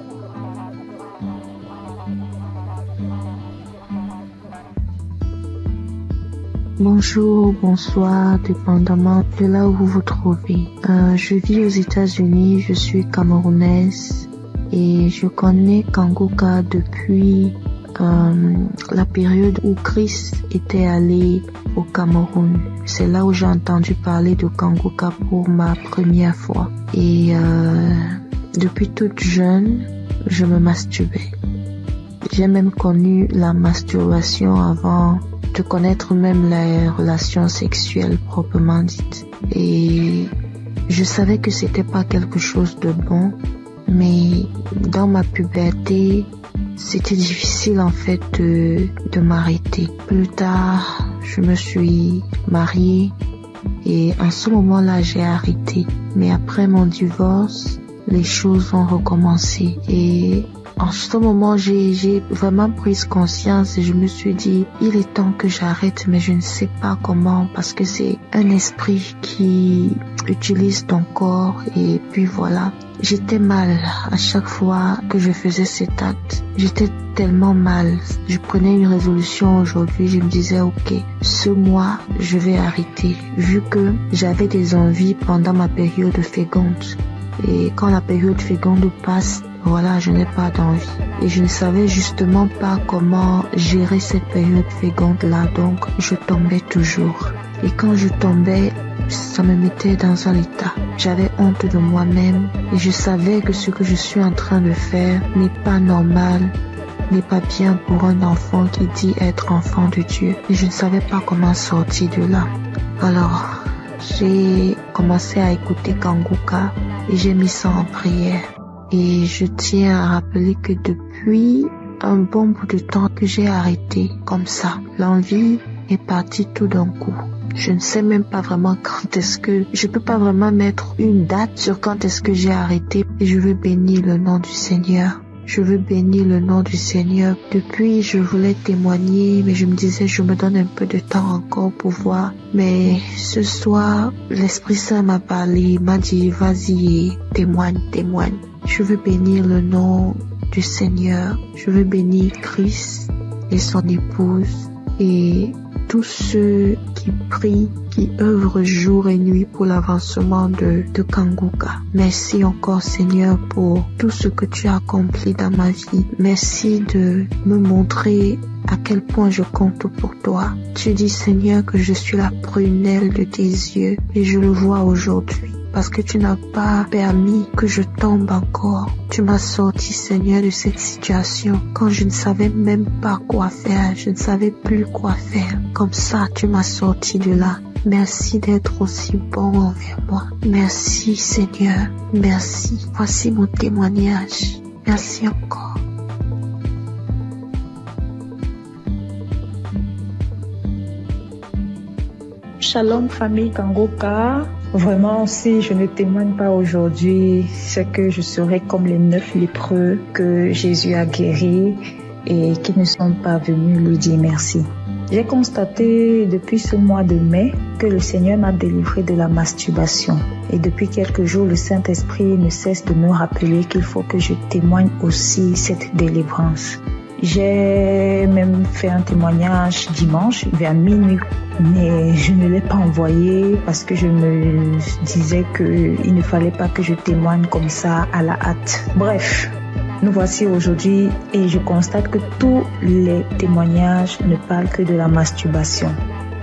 D: Bonjour, bonsoir, dépendamment de là où vous vous trouvez. Je vis aux États-Unis, je suis camerounaise et je connais Kanguka depuis la période où Christ était allé au Cameroun. C'est là où j'ai entendu parler de Kanguka pour ma première fois. Et depuis toute jeune, je me masturbais. J'ai même connu la masturbation avant de connaître même les relations sexuelles proprement dites. Et je savais que c'était pas quelque chose de bon, mais dans ma puberté, c'était difficile en fait de m'arrêter. Plus tard, je me suis mariée et en ce moment-là, j'ai arrêté. Mais après mon divorce, les choses ont recommencé et en ce moment, j'ai vraiment pris conscience et je me suis dit, il est temps que j'arrête, mais je ne sais pas comment parce que c'est un esprit qui utilise ton corps et puis voilà. J'étais mal à chaque fois que je faisais cet acte. J'étais tellement mal. Je prenais une résolution aujourd'hui, je me disais, ok, ce mois, je vais arrêter vu que j'avais des envies pendant ma période féconde. Et quand la période féconde passe, voilà, je n'ai pas d'envie. Et je ne savais justement pas comment gérer cette période féconde-là, donc je tombais toujours. Et quand je tombais, ça me mettait dans un état. J'avais honte de moi-même et je savais que ce que je suis en train de faire n'est pas normal, n'est pas bien pour un enfant qui dit être enfant de Dieu. Et je ne savais pas comment sortir de là. Alors, j'ai commencé à écouter Kanguka et j'ai mis ça en prière. Et je tiens à rappeler que depuis un bon bout de temps que j'ai arrêté comme ça, l'envie est partie tout d'un coup. Je ne sais même pas vraiment quand est-ce que... Je peux pas vraiment mettre une date sur quand est-ce que j'ai arrêté. Et je veux bénir le nom du Seigneur. Je veux bénir le nom du Seigneur. Depuis, je voulais témoigner, mais je me disais, je me donne un peu de temps encore pour voir. Mais ce soir, l'Esprit Saint m'a parlé, m'a dit, vas-y, témoigne. Je veux bénir le nom du Seigneur. Je veux bénir Christ et son épouse et tous ceux qui prient, qui œuvrent jour et nuit pour l'avancement de Kanguka. Merci encore Seigneur pour tout ce que tu as accompli dans ma vie. Merci de me montrer à quel point je compte pour toi. Tu dis Seigneur que je suis la prunelle de tes yeux et je le vois aujourd'hui. Parce que tu n'as pas permis que je tombe encore. Tu m'as sorti, Seigneur, de cette situation quand je ne savais même pas quoi faire. Je ne savais plus quoi faire. Comme ça, tu m'as sorti de là. Merci d'être aussi bon envers moi. Merci, Seigneur. Merci. Voici mon témoignage. Merci encore.
C: Shalom, famille Kanguka. Vraiment, si je ne témoigne pas aujourd'hui, c'est que je serai comme les 9 lépreux que Jésus a guéris et qui ne sont pas venus lui dire merci. J'ai constaté depuis ce mois de mai que le Seigneur m'a délivré de la masturbation. Et depuis quelques jours, le Saint-Esprit ne cesse de me rappeler qu'il faut que je témoigne aussi cette délivrance. J'ai même fait un témoignage dimanche vers minuit, mais je ne l'ai pas envoyé parce que je me disais qu'il ne fallait pas que je témoigne comme ça à la hâte. Bref, nous voici aujourd'hui et je constate que tous les témoignages ne parlent que de la masturbation.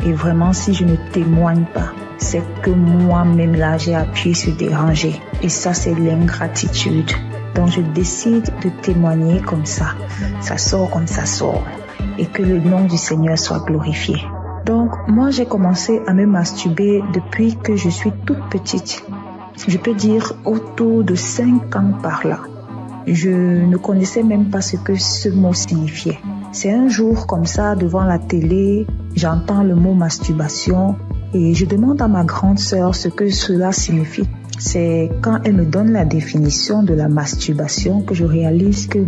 C: Et vraiment, si je ne témoigne pas, c'est que moi-même là, j'ai appuyé sur déranger. Et ça, c'est l'ingratitude. Donc, je décide de témoigner comme ça. Ça sort comme ça sort. Et que le nom du Seigneur soit glorifié. Donc, moi, j'ai commencé à me masturber depuis que je suis toute petite. Je peux dire autour de 5 ans par là. Je ne connaissais même pas ce que ce mot signifiait. C'est un jour comme ça, devant la télé, j'entends le mot masturbation et je demande à ma grande sœur ce que cela signifie. C'est quand elle me donne la définition de la masturbation que je réalise que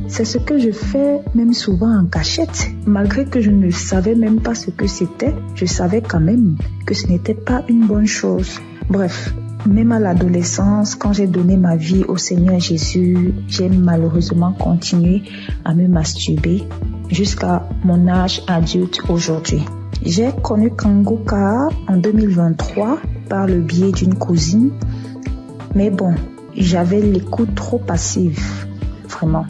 C: c'est ce que je fais même souvent en cachette. Malgré que je ne savais même pas ce que c'était, je savais quand même que ce n'était pas une bonne chose. Bref, même à l'adolescence, quand j'ai donné ma vie au Seigneur Jésus, j'ai malheureusement continué à me masturber jusqu'à mon âge adulte aujourd'hui. J'ai connu Kanguka en 2023 par le biais d'une cousine, mais bon, j'avais l'écoute trop passive, vraiment.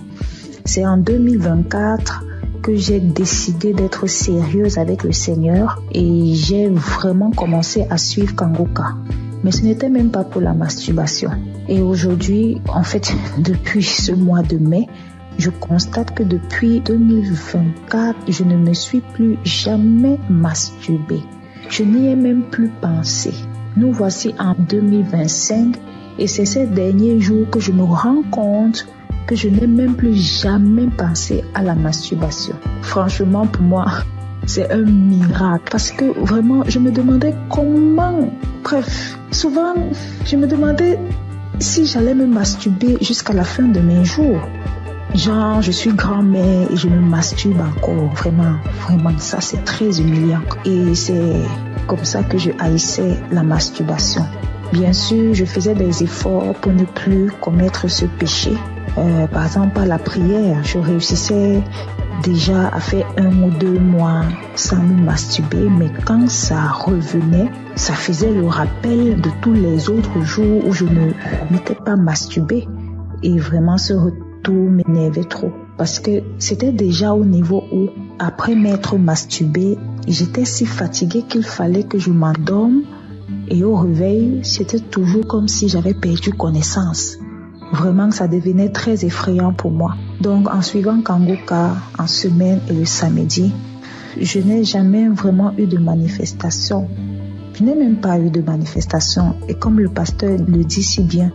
C: C'est en 2024 que j'ai décidé d'être sérieuse avec le Seigneur et j'ai vraiment commencé à suivre Kanguka. Mais ce n'était même pas pour la masturbation. Et aujourd'hui, en fait, depuis ce mois de mai, je constate que depuis 2024, je ne me suis plus jamais masturbée. Je n'y ai même plus pensé. Nous voici en 2025 et c'est ces derniers jours que je me rends compte que je n'ai même plus jamais pensé à la masturbation. Franchement, pour moi, c'est un miracle parce que vraiment, je me demandais comment. Bref, souvent, je me demandais si j'allais me masturber jusqu'à la fin de mes jours. Genre, je suis grand-mère et je me masturbe encore. Vraiment, ça c'est très humiliant. Et c'est comme ça que je haïssais la masturbation. Bien sûr, je faisais des efforts pour ne plus commettre ce péché. Par exemple, à la prière, je réussissais déjà à faire 1 ou 2 mois sans me masturber, mais quand ça revenait, ça faisait le rappel de tous les autres jours où je ne m'étais pas masturbée. Et vraiment, ce retour m'énervait trop. Parce que c'était déjà au niveau où, après m'être masturbée, j'étais si fatiguée qu'il fallait que je m'endorme. Et au réveil, c'était toujours comme si j'avais perdu connaissance. Vraiment, ça devenait très effrayant pour moi. Donc, en suivant Kanguka en semaine et le samedi, je n'ai jamais vraiment eu de manifestation. Je n'ai même pas eu de manifestation. Et comme le pasteur le dit si bien,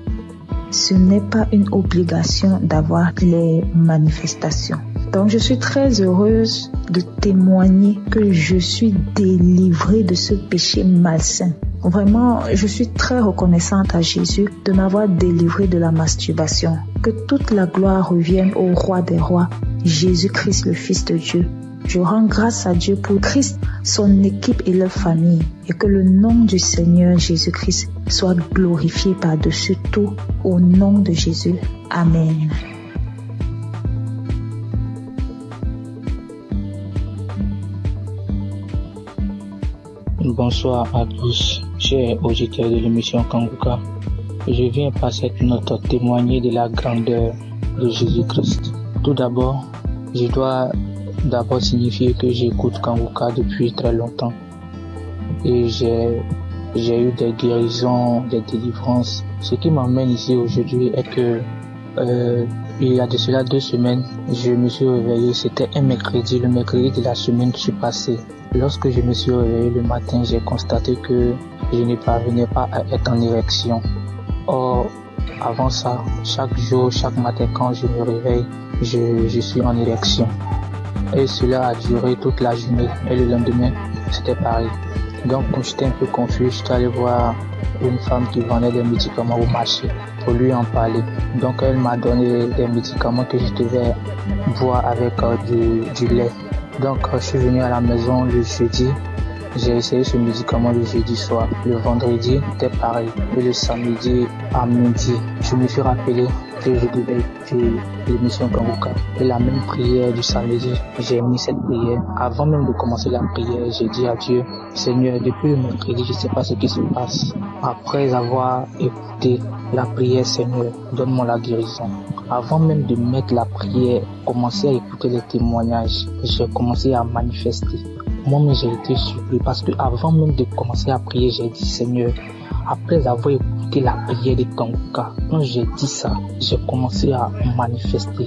C: ce n'est pas une obligation d'avoir les manifestations. Donc, je suis très heureuse de témoigner que je suis délivrée de ce péché malsain. Vraiment, je suis très reconnaissante à Jésus de m'avoir délivrée de la masturbation. Que toute la gloire revienne au roi des rois, Jésus-Christ, le Fils de Dieu. Je rends grâce à Dieu pour Christ, son équipe et leur famille. Et que le nom du Seigneur Jésus-Christ soit glorifié par-dessus tout. Au nom de Jésus. Amen.
I: Bonsoir à tous, chers auditeurs de l'émission Kanguka. Je viens par cette note témoigner de la grandeur de Jésus-Christ. Tout d'abord, je dois signifier que j'écoute Kanguka depuis très longtemps. Et j'ai eu des guérisons, des délivrances. Ce qui m'emmène ici aujourd'hui est que il y a de cela 2 semaines, je me suis réveillé, c'était un mercredi, le mercredi de la semaine qui s'est passée. Lorsque je me suis réveillé le matin, j'ai constaté que je ne parvenais pas à être en érection. Or, avant ça, chaque jour, chaque matin quand je me réveille, je suis en érection. Et cela a duré toute la journée. Et le lendemain, c'était pareil. Donc, quand j'étais un peu confus, je suis allé voir une femme qui vendait des médicaments au marché pour lui en parler. Donc, elle m'a donné des médicaments que je devais boire avec du lait. Donc, je suis venu à la maison le jeudi J'ai essayé ce médicament le jeudi soir. Le vendredi, c'était pareil. Et le samedi à midi, je me suis rappelé que je devais écouter l'émission Kanguka. Et la même prière du samedi, j'ai mis cette prière. Avant même de commencer la prière, j'ai dit à Dieu, Seigneur, depuis le mercredi, je ne sais pas ce qui se passe. Après avoir écouté la prière, Seigneur, donne-moi la guérison. Avant même de mettre la prière, commencer à écouter les témoignages, j'ai commencé à manifester. Moi-même, j'ai été surpris parce que avant même de commencer à prier, j'ai dit, Seigneur, après avoir écouté la prière de Kanguka, quand j'ai dit ça, j'ai commencé à manifester,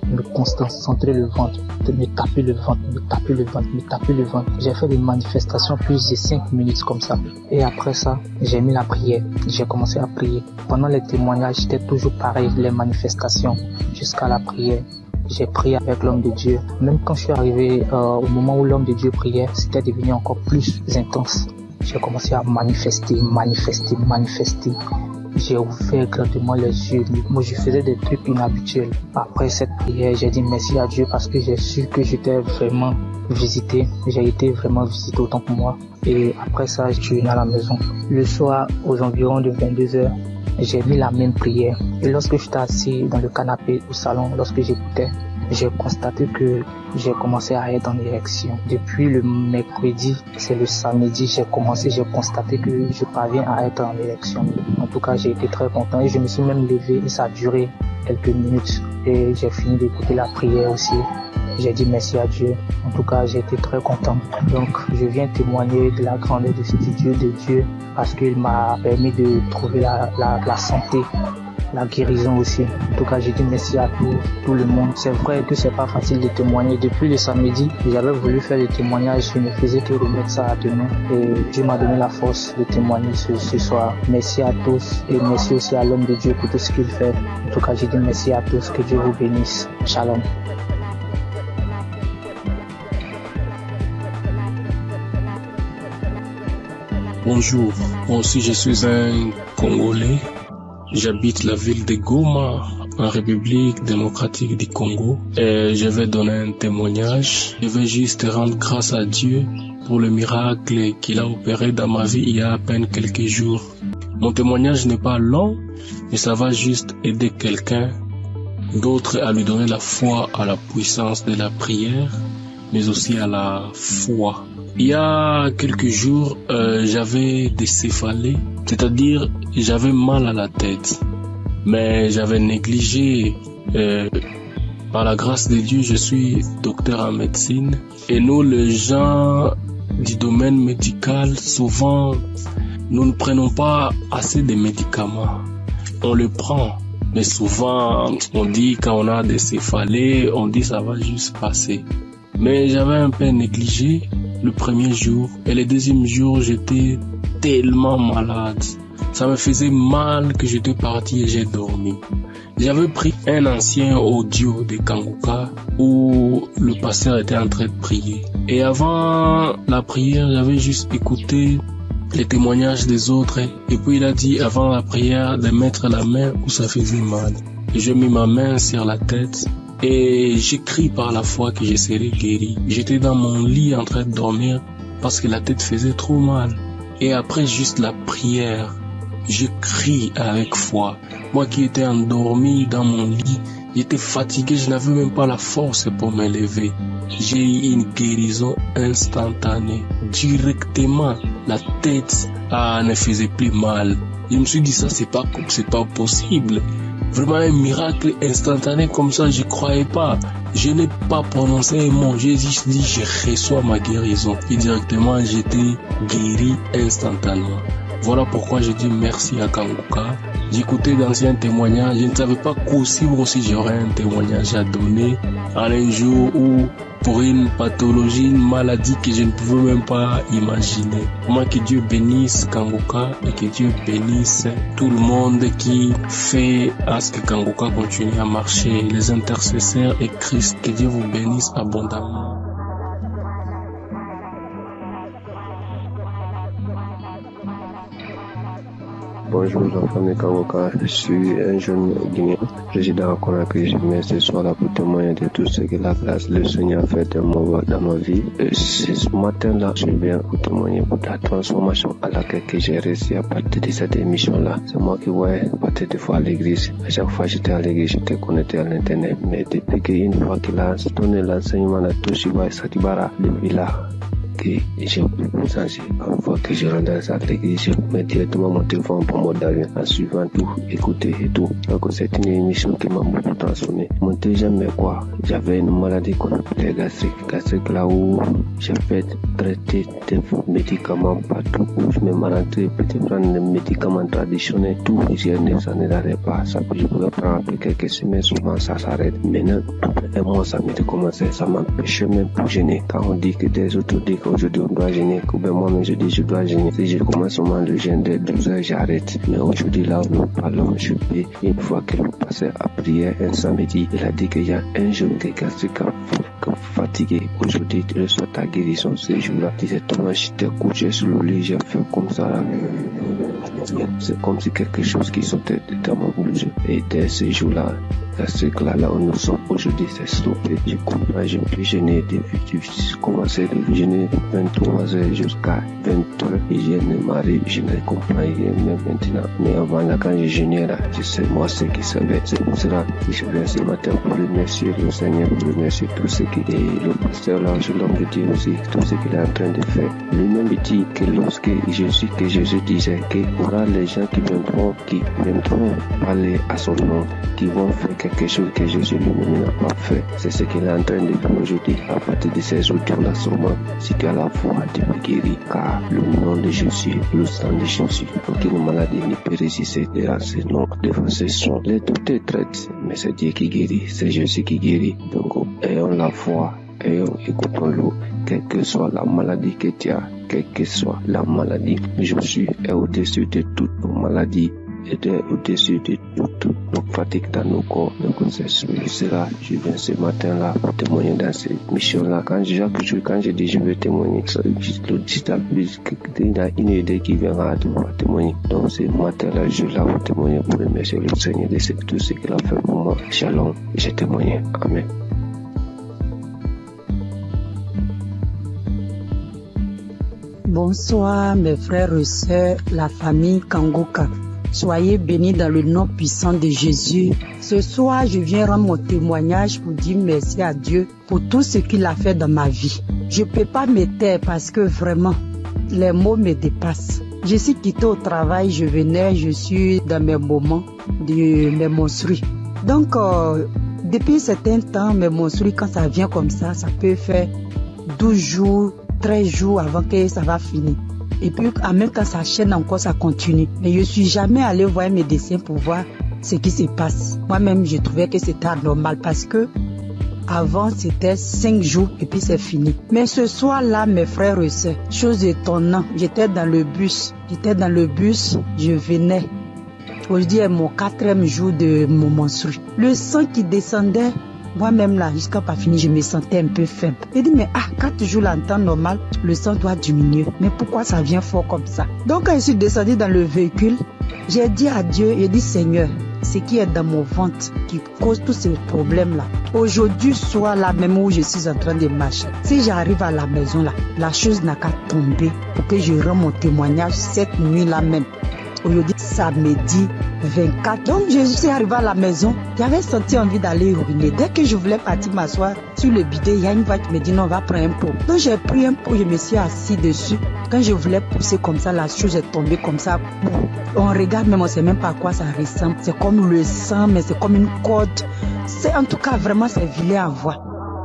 I: me concentrer le ventre, me taper le ventre, me taper le ventre, me taper le ventre. J'ai fait des manifestations plus de 5 minutes comme ça. Et après ça, j'ai mis la prière, j'ai commencé à prier. Pendant les témoignages, c'était toujours pareil, les manifestations, jusqu'à la prière. J'ai prié avec l'homme de Dieu. Même quand je suis arrivé au moment où l'homme de Dieu priait, c'était devenu encore plus intense. J'ai commencé à manifester. J'ai ouvert grandement les yeux. Moi, je faisais des trucs inhabituels. Après cette prière, j'ai dit merci à Dieu parce que j'ai su que j'étais vraiment visité. J'ai été vraiment visité autant que moi. Et après ça, je suis venu à la maison. Le soir, aux environs de 22h, j'ai mis la même prière. Et lorsque j'étais assis dans le canapé au salon, lorsque j'écoutais, j'ai constaté que j'ai commencé à être en érection. Depuis le mercredi, c'est le samedi, j'ai constaté que je parviens à être en érection. En tout cas, j'ai été très content et je me suis même levé et ça a duré quelques minutes. Et j'ai fini d'écouter la prière aussi. J'ai dit merci à Dieu. En tout cas, j'ai été très content. Donc, je viens témoigner de la grandeur de Dieu parce qu'il m'a permis de trouver la santé, la guérison aussi. En tout cas, j'ai dit merci à tout le monde. C'est vrai que c'est pas facile de témoigner. Depuis le samedi, j'avais voulu faire des témoignages. Je ne faisais que remettre ça à demain. Et Dieu m'a donné la force de témoigner ce soir. Merci à tous et merci aussi à l'homme de Dieu pour tout ce qu'il fait. En tout cas, j'ai dit merci à tous. Que Dieu vous bénisse. Shalom.
J: Bonjour, moi aussi je suis un Congolais. J'habite la ville de Goma, en République démocratique du Congo. Et je vais donner un témoignage. Je vais juste rendre grâce à Dieu pour le miracle qu'il a opéré dans ma vie il y a à peine quelques jours. Mon témoignage n'est pas long, mais ça va juste aider quelqu'un d'autre à lui donner la foi à la puissance de la prière, mais aussi à la foi. Il y a quelques jours, j'avais des céphalées, c'est-à-dire j'avais mal à la tête, mais j'avais négligé. Par la grâce de Dieu, je suis docteur en médecine et nous, les gens du domaine médical, souvent, nous ne prenons pas assez de médicaments. On le prend, mais souvent, on dit quand on a des céphalées, on dit ça va juste passer. Mais j'avais un peu négligé le premier jour et le deuxième jour, j'étais tellement malade. Ça me faisait mal que j'étais parti et j'ai dormi. J'avais pris un ancien audio de Kanguka où le pasteur était en train de prier. Et avant la prière, j'avais juste écouté les témoignages des autres. Et puis il a dit avant la prière de mettre la main où ça faisait mal. Et j'ai mis ma main sur la tête. Et j'ai crié par la foi que je serais guéri. J'étais dans mon lit en train de dormir parce que la tête faisait trop mal. Et après juste la prière, je crie avec foi. Moi qui étais endormi dans mon lit, j'étais fatigué, je n'avais même pas la force pour me lever. J'ai eu une guérison instantanée. Directement, la tête ne faisait plus mal. Je me suis dit ça, c'est pas possible. Vraiment un miracle instantané comme ça, je croyais pas. Je n'ai pas prononcé un mot, j'ai juste dit je reçois ma guérison. Et directement j'étais guéri instantanément. Voilà pourquoi je dis merci à Kanguka. J'écoutais d'anciens témoignages, je ne savais pas qu'aussi j'aurais un témoignage à donner à un jour où pour une pathologie, une maladie que je ne pouvais même pas imaginer. Moi, que Dieu bénisse Kanguka et que Dieu bénisse tout le monde qui fait à ce que Kanguka continue à marcher, les intercesseurs et Christ. Que Dieu vous bénisse abondamment.
K: Bonjour la famille Kangoka, je suis un jeune Guinéen, résident à Conakry. Je viens ce soir là pour témoigner de tout ce que la grâce, le Seigneur a fait dans ma vie. Ce matin-là, je viens pour témoigner pour la transformation à laquelle j'ai réussi à partir de cette émission-là. C'est moi qui voyais partir des fois à l'église. À chaque fois j'étais à l'église, j'étais connecté à l'internet. Mais depuis qu'une fois qu'il a donné l'enseignement de Toshiba et Satibara, depuis là, que j'ai beaucoup senti. Une fois que je rentre à l'église, je mets directement mon téléphone pour mode d'avion en suivant tout, écouter et tout. Donc c'est une émission qui m'a beaucoup transformé. Mon deuxième, mais quoi, j'avais une maladie qu'on appelait gastrique. Gastrique là où j'ai fait traiter des médicaments partout où je me rentré, peut-être prendre des médicaments traditionnels, tout, ça ne l'arrête pas. Ça peut, je pouvais prendre après quelques semaines, souvent ça s'arrête. Maintenant, un mois ça m'a commencé, ça m'empêchait même pour gêner. Quand on dit que des autres disent qu'aujourd'hui on doit gêner, que ben moi-même je dis je dois gêner. Si je commence seulement le gêne de 12 heures, j'arrête. Mais aujourd'hui là où nous parlons, je peux, une fois que nous passons à prière un samedi, il a dit qu'il y a un jeune qui est gastrique fatigué. Aujourd'hui, tu reçois ta guérison ce jour-là. Directement, j'étais couché sur le lit, j'ai fait comme ça là. C'est comme si quelque chose qui sortait dans mon bouche. Et dès ce jour-là, gastrique là où nous sommes aujourd'hui, c'est stoppé. Je comprends, je peux gêner depuis que j'ai commencé de gêner 23 heures jusqu'à 20 heures. Et je ne m'arrive, je ne comprends même maintenant. Mais avant là, quand je gênais là, je sais moi ce qui savait. C'est pour cela que je viens ce matin pour remercier le Seigneur, pour remercier tout ce qui est le pasteur là, je l'homme de Dieu aussi, tout ce qu'il est en train de faire. Lui-même dit que lorsque Jésus disait qu'il y aura les gens qui viendront parler à son nom, qui vont faire quelque chose que Jésus lui-même n'a pas fait. C'est ce qu'il est en train de faire aujourd'hui. À partir de ces audios-là, sûrement, si tu as la foi, tu peux guérir, car le nom de Jésus, le sang de Jésus, aucune maladie ne peut résister devant ces noms, devant ces sons. Les docteurs traitent, mais c'est Dieu qui guérit, c'est Jésus qui guérit. Donc, ayons la foi, écoutons-le, quelle que soit la maladie que tu as, quelle que soit la maladie. Jésus est au-dessus de toute maladie. Et au-dessus de toute fatigue dans nos corps. Donc c'est cela, je viens ce matin-là pour témoigner dans cette mission-là. Quand je dis je vais témoigner, il y a une idée qui viendra à pouvoir témoigner. Donc ce matin-là, je suis là pour témoigner, pour remercier le Seigneur de tout ce qu'il a fait pour moi. Shalom, j'ai témoigné. Amen.
L: Bonsoir mes frères et sœurs, la famille Kangoka. Soyez bénis dans le nom puissant de Jésus. Ce soir, je viens rendre mon témoignage pour dire merci à Dieu pour tout ce qu'il a fait dans ma vie. Je ne peux pas me taire parce que vraiment, les mots me dépassent. Je suis quitté au travail, je suis dans mes moments de mes menstrues. Donc, depuis un certain temps, mes menstrues, quand ça vient comme ça peut faire 12 jours, 13 jours avant que ça va finir. Et puis, en même temps, ça chaîne encore, ça continue. Mais je ne suis jamais allée voir mes médecin pour voir ce qui se passe. Moi-même, je trouvais que c'était anormal parce que avant, c'était 5 jours et puis c'est fini. Mais ce soir-là, mes frères et sœurs, chose étonnante, j'étais dans le bus, je venais. Aujourd'hui est mon 4e jour de mon menstru. Le sang qui descendait, moi-même là, jusqu'à pas fini, je me sentais un peu faible. J'ai dit, mais 4 jours là, en temps normal, le sang doit diminuer. Mais pourquoi ça vient fort comme ça? Donc quand je suis descendue dans le véhicule, j'ai dit à Dieu, j'ai dit, Seigneur, ce qui est dans mon ventre qui cause tous ces problèmes-là. Aujourd'hui, soit là même où je suis en train de marcher, si j'arrive à la maison là, la chose n'a qu'à tomber pour que je rende mon témoignage cette nuit-là même. Aujourd'hui, samedi 24. Donc, je suis arrivée à la maison. J'avais senti envie d'aller uriner. Dès que je voulais partir m'asseoir sur le bidet, il y a une voix qui me dit non, on va prendre un pot. Donc, j'ai pris un pot, je me suis assis dessus. Quand je voulais pousser comme ça, la chose est tombée comme ça. On regarde, même on ne sait même pas à quoi ça ressemble. C'est comme le sang, mais c'est comme une corde. C'est en tout cas vraiment, c'est vilain à voir.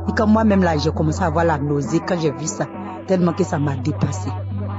L: Et quand moi-même là, j'ai commencé à avoir la nausée quand j'ai vu ça, tellement que ça m'a dépassé.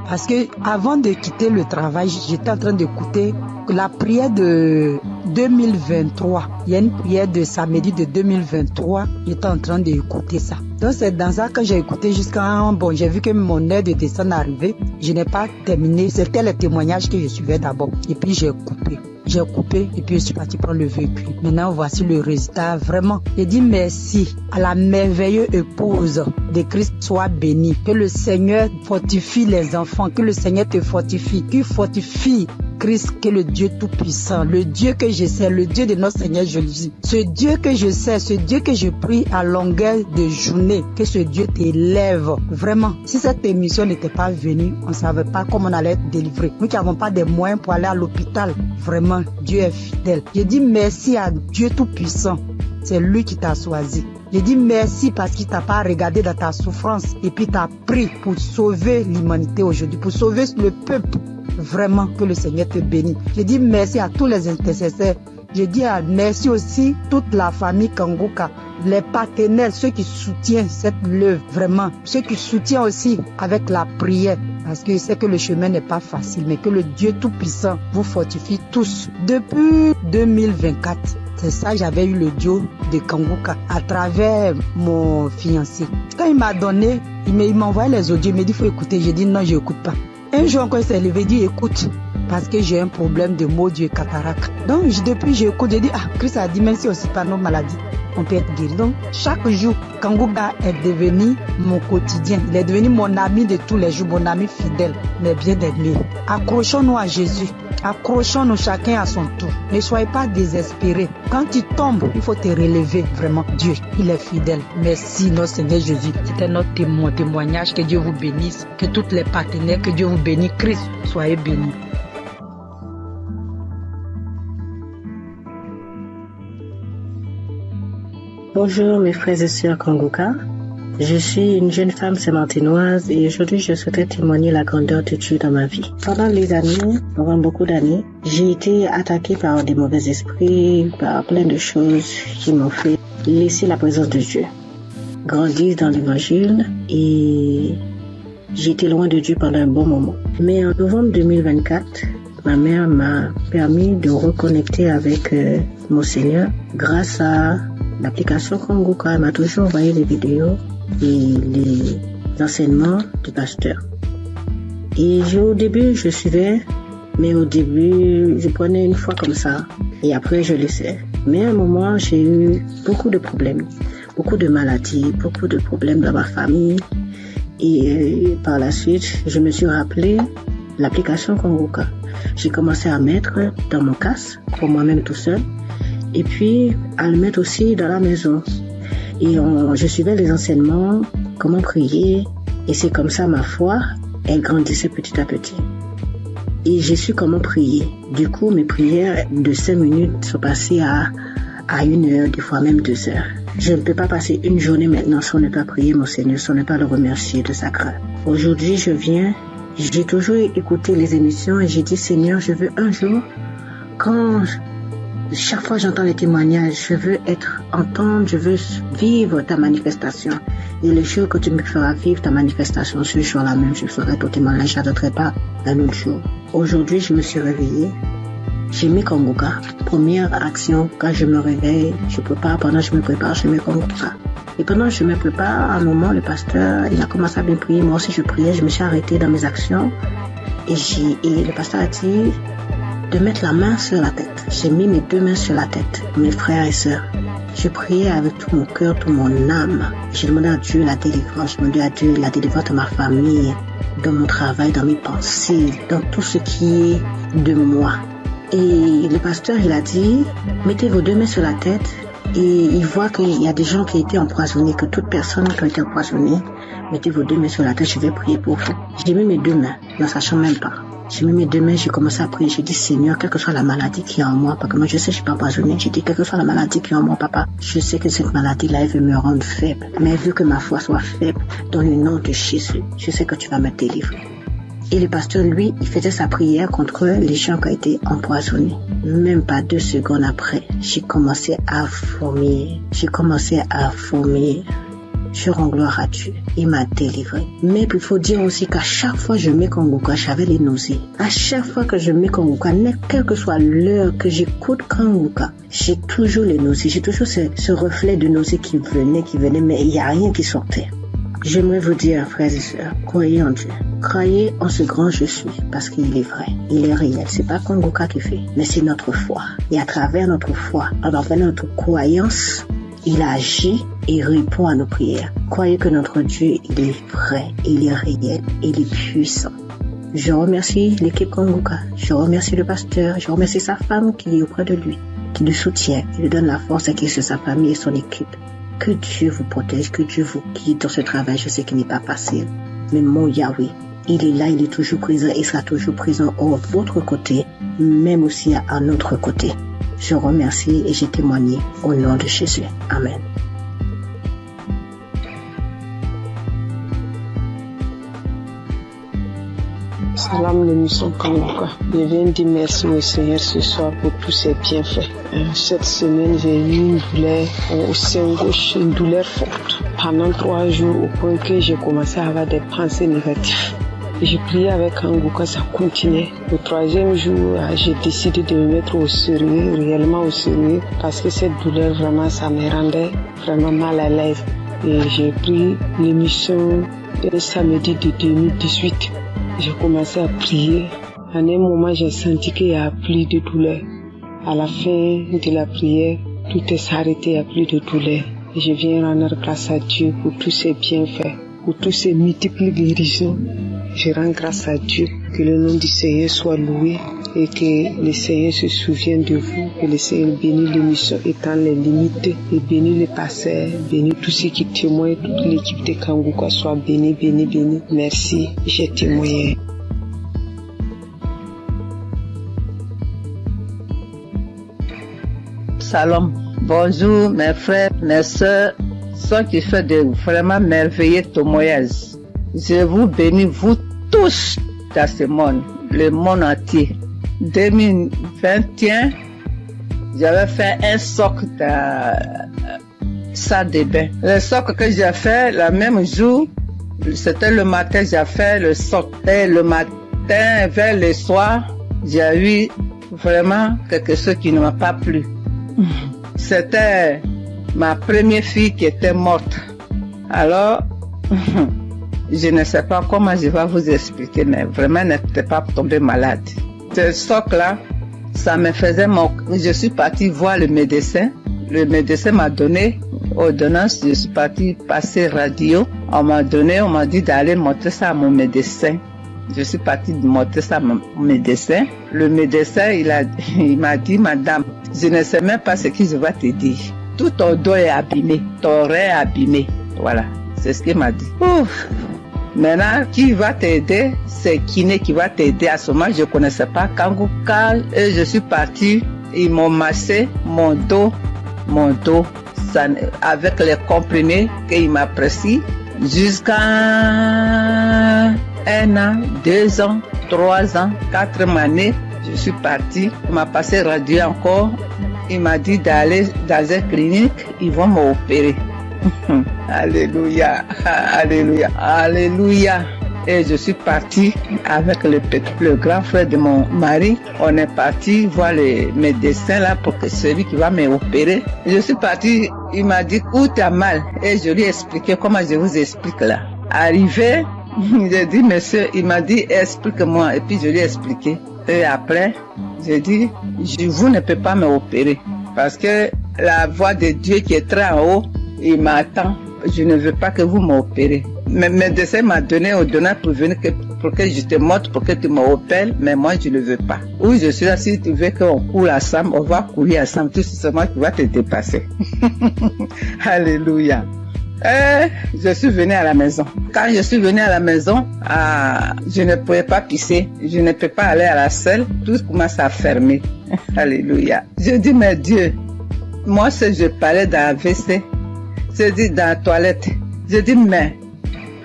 L: Parce que avant de quitter le travail, j'étais en train d'écouter la prière de 2023. Il y a une prière de samedi de 2023. J'étais en train d'écouter ça. Donc c'est dans ça que j'ai écouté jusqu'à... Bon, j'ai vu que mon heure de descente arrivait. Je n'ai pas terminé. C'était le témoignage que je suivais d'abord. Et puis j'ai coupé et puis je suis parti prendre le véhicule. Maintenant, voici le résultat. Vraiment, j'ai dit merci à la merveilleuse épouse de Christ. Soit bénie. Que le Seigneur fortifie les enfants. Que le Seigneur te fortifie. Qu'il fortifie Jésus-Christ, qui est le Dieu Tout-Puissant, le Dieu que je sais, le Dieu de notre Seigneur Jésus, ce Dieu que je sais, ce Dieu que je prie à longueur de journée, que ce Dieu t'élève. Vraiment, si cette émission n'était pas venue, on ne savait pas comment on allait être délivré. Nous qui n'avons pas de moyens pour aller à l'hôpital, vraiment, Dieu est fidèle. Je dis merci à Dieu Tout-Puissant. C'est lui qui t'a choisi. Je dis merci parce qu'il t'a pas regardé dans ta souffrance et puis t'a pris pour sauver l'humanité aujourd'hui, pour sauver le peuple. Vraiment que le Seigneur te bénisse. Je dis merci à tous les intercesseurs. Je dis merci aussi toute la famille Kanguka, les partenaires, ceux qui soutiennent cette œuvre, vraiment, ceux qui soutiennent aussi avec la prière, parce que c'est que le chemin n'est pas facile, mais que le Dieu Tout-Puissant vous fortifie tous. Depuis 2024, c'est ça, j'avais eu le duo de Kanguka à travers mon fiancé. Quand il m'a donné, il m'a envoyé les audios, il m'a dit il faut écouter. J'ai dit non, je n'écoute pas. Un jour encore, il s'est levé, il dit écoute, parce que j'ai un problème de maux d'yeux cataracte. Donc depuis, j'écoute, j'ai dit Christ a dit même si aussi par nos maladies, on peut être guéri. Donc chaque jour, Kanguka est devenu mon quotidien. Il est devenu mon ami de tous les jours, mon ami fidèle, mais bien aimé. Accrochons-nous à Jésus. Accrochons-nous chacun à son tour. Ne soyez pas désespérés. Quand tu tombes, il faut te relever. Vraiment, Dieu, il est fidèle. Merci, notre Seigneur Jésus. C'était notre témoignage. Que Dieu vous bénisse. Que tous les partenaires, que Dieu vous bénisse. Christ, soyez bénis.
M: Bonjour mes frères et sœurs Kanguka. Je suis une jeune femme sémantinoise et aujourd'hui je souhaitais témoigner la grandeur de Dieu dans ma vie. Pendant beaucoup d'années, j'ai été attaquée par des mauvais esprits, par plein de choses qui m'ont fait laisser la présence de Dieu. Grandir dans l'évangile et j'ai été loin de Dieu pendant un bon moment. Mais en novembre 2024, ma mère m'a permis de reconnecter avec mon Seigneur grâce à l'application Kanguka. Elle m'a toujours envoyé les vidéos et les enseignements du pasteur. Et au début, je suivais, mais au début, je prenais une fois comme ça et après, je laissais. Mais à un moment, j'ai eu beaucoup de problèmes, beaucoup de maladies, beaucoup de problèmes dans ma famille. Et par la suite, je me suis rappelé l'application Kanguka. J'ai commencé à mettre dans mon casque, pour moi-même tout seul, et puis à le mettre aussi dans la maison. Et je suivais les enseignements, comment prier, et c'est comme ça ma foi, elle grandissait petit à petit. Et j'ai su comment prier. Du coup, mes prières de 5 minutes sont passées à 1 heure, des fois même 2 heures. Je ne peux pas passer une journée maintenant sans ne pas prier mon Seigneur, sans ne pas le remercier de sa grâce. Aujourd'hui, j'ai toujours écouté les émissions et j'ai dit Seigneur, je veux un jour, chaque fois j'entends les témoignages, je veux entendre, je veux vivre ta manifestation. Et le jour que tu me feras vivre ta manifestation, ce jour-là même, je ferai ton témoignage, je n'attendrai pas un autre jour. Aujourd'hui, je me suis réveillée, j'ai mis Kanguka. Première action, quand je me réveille, pendant que je me prépare, je mets Kanguka. Et pendant que je me prépare, à un moment, le pasteur, il a commencé à bien prier. Moi aussi, je priais, je me suis arrêtée dans mes actions. Et le pasteur a dit de mettre la main sur la tête. J'ai mis mes 2 mains sur la tête, mes frères et sœurs. Je priais avec tout mon cœur, toute mon âme. J'ai demandé à Dieu la délivrance. J'ai demandé à Dieu la délivrance de ma famille, dans mon travail, dans mes pensées, dans tout ce qui est de moi. Et le pasteur, il a dit, mettez vos 2 mains sur la tête. Et il voit qu'il y a des gens qui ont été empoisonnés, que toute personne qui a été empoisonnée, mettez vos 2 mains sur la tête, je vais prier pour vous. J'ai mis mes 2 mains, ne sachant même pas. J'ai mis mes 2 mains, j'ai commencé à prier. J'ai dit, Seigneur, quelle que soit la maladie qui est en moi, parce que moi je sais que je ne suis pas empoisonnée. J'ai dit, quelle que soit la maladie qui est en moi, papa, je sais que cette maladie-là, elle veut me rendre faible. Mais vu que ma foi soit faible, dans le nom de Jésus, je sais que tu vas me délivrer. Et le pasteur, lui, il faisait sa prière contre les gens qui ont été empoisonnés. Même pas 2 secondes après, j'ai commencé à vomir. Je rends gloire à Dieu. Il m'a délivré. Mais il faut dire aussi qu'à chaque fois que je mets Kanguka, j'avais les nausées. À chaque fois que je mets Kanguka, quelle que soit l'heure que j'écoute Kanguka, j'ai toujours les nausées. J'ai toujours ce reflet de nausées qui venait, mais il n'y a rien qui sortait. J'aimerais vous dire, frères et sœurs, croyez en Dieu. Croyez en ce grand je suis, parce qu'il est vrai, il est réel. C'est pas Kanguka qui fait, mais c'est notre foi. Et à travers notre foi, à travers notre croyance, il agit et répond à nos prières. Croyez que notre Dieu, il est vrai, il est réel, il est puissant. Je remercie l'équipe Kanguka. Je remercie le pasteur. Je remercie sa femme qui est auprès de lui, qui le soutient, qui lui donne la force et qui est sa famille et son équipe. Que Dieu vous protège, que Dieu vous guide dans ce travail. Je sais qu'il n'est pas facile. Mais mon Yahweh, il est là, il est toujours présent, il sera toujours présent à votre côté, même aussi à notre côté. Je remercie et j'ai témoigné au nom de Jésus. Amen.
F: Salam l'émission Kanguka. Je viens dire merci au Seigneur ce soir pour tous ses bienfaits. Cette semaine, j'ai eu une douleur au sein gauche, une douleur forte. Pendant 3 jours, au point que j'ai commencé à avoir des pensées négatives. J'ai prié avec Kanguka, ça continuait. Le 3e jour, j'ai décidé de me mettre au sérieux, réellement au sérieux, parce que cette douleur, vraiment, ça me rendait vraiment mal à l'aise. Et j'ai pris l'émission un samedi de 2018. J'ai commencé à prier. À un moment, j'ai senti qu'il n'y a plus de douleur. À la fin de la prière, tout est arrêté, il n'y a plus de douleur. Et je viens rendre grâce à Dieu pour tous ses bienfaits, pour tous ses multiples guérisons. Je rends grâce à Dieu, que le nom du Seigneur soit loué et que le Seigneur se souvienne de vous, que le Seigneur bénisse l'émission étant les limites et bénisse les pasteurs, bénisse tous ceux qui témoignent, toute l'équipe de Kanguka soit bénie, bénie, bénie. Merci, j'ai témoigné.
N: Salam, bonjour mes frères, mes soeurs, ceux qui font de vraiment merveilleux témoignages. Je vous bénis, vous tous, dans ce monde, le monde entier. 2021, j'avais fait un socle dans salle de bain. Le socle que j'ai fait, le même jour, c'était le matin, j'ai fait le socle. Et le matin, vers le soir, j'ai eu vraiment quelque chose qui ne m'a pas plu. C'était ma première fille qui était morte. Alors, je ne sais pas comment je vais vous expliquer, mais vraiment, n'était pas tombée malade. Ce socle-là, ça me faisait mon... Je suis partie voir le médecin. Le médecin m'a donné ordonnance. Je suis partie passer radio. On m'a dit d'aller montrer ça à mon médecin. Je suis partie montrer ça à mon médecin. Le médecin, il m'a dit, madame, je ne sais même pas ce que je vais te dire. Tout ton dos est abîmé, ton rein est abîmé. Voilà, c'est ce qu'il m'a dit. Ouf. Maintenant, qui va t'aider? C'est Kiné qui va t'aider. À ce moment, je ne connaissais pas Kanguka. Et je suis partie. Ils m'ont massé mon dos, ça, avec les comprimés qu'il m'a prescrit jusqu'à 1 an, 2 ans, 3 ans, 4 années. Je suis partie. Il m'a passé radio encore. Il m'a dit d'aller dans une clinique. Ils vont m'opérer. Alléluia, alléluia, alléluia. Et je suis partie avec le grand frère de mon mari. On est parti voir le médecin là pour que celui qui va m'opérer. Je suis partie, il m'a dit où t'as mal. Et je lui ai expliqué comment je vous explique là. Arrivé, j'ai dit monsieur, il m'a dit explique-moi. Et puis je lui ai expliqué. Et après, j'ai dit vous ne pouvez pas m'opérer parce que la voix de Dieu qui est très en haut, il m'attend. Je ne veux pas que vous m'opérez. Mais le médecin m'a donné ordonnance pour venir pour que je te montre, pour que tu m'opères, mais moi je ne veux pas. Où je suis là, si tu veux qu'on court ensemble, on va courir ensemble, tout simplement tu vas te dépasser. Alléluia. Et je suis venue à la maison. Quand je suis venue à la maison, je ne pouvais pas pisser, je ne peux pas aller à la selle, tout commence à fermer. Alléluia. Je dis, mais Dieu, moi si je parlais dans la WC, je dis dans la toilette, je dis, mais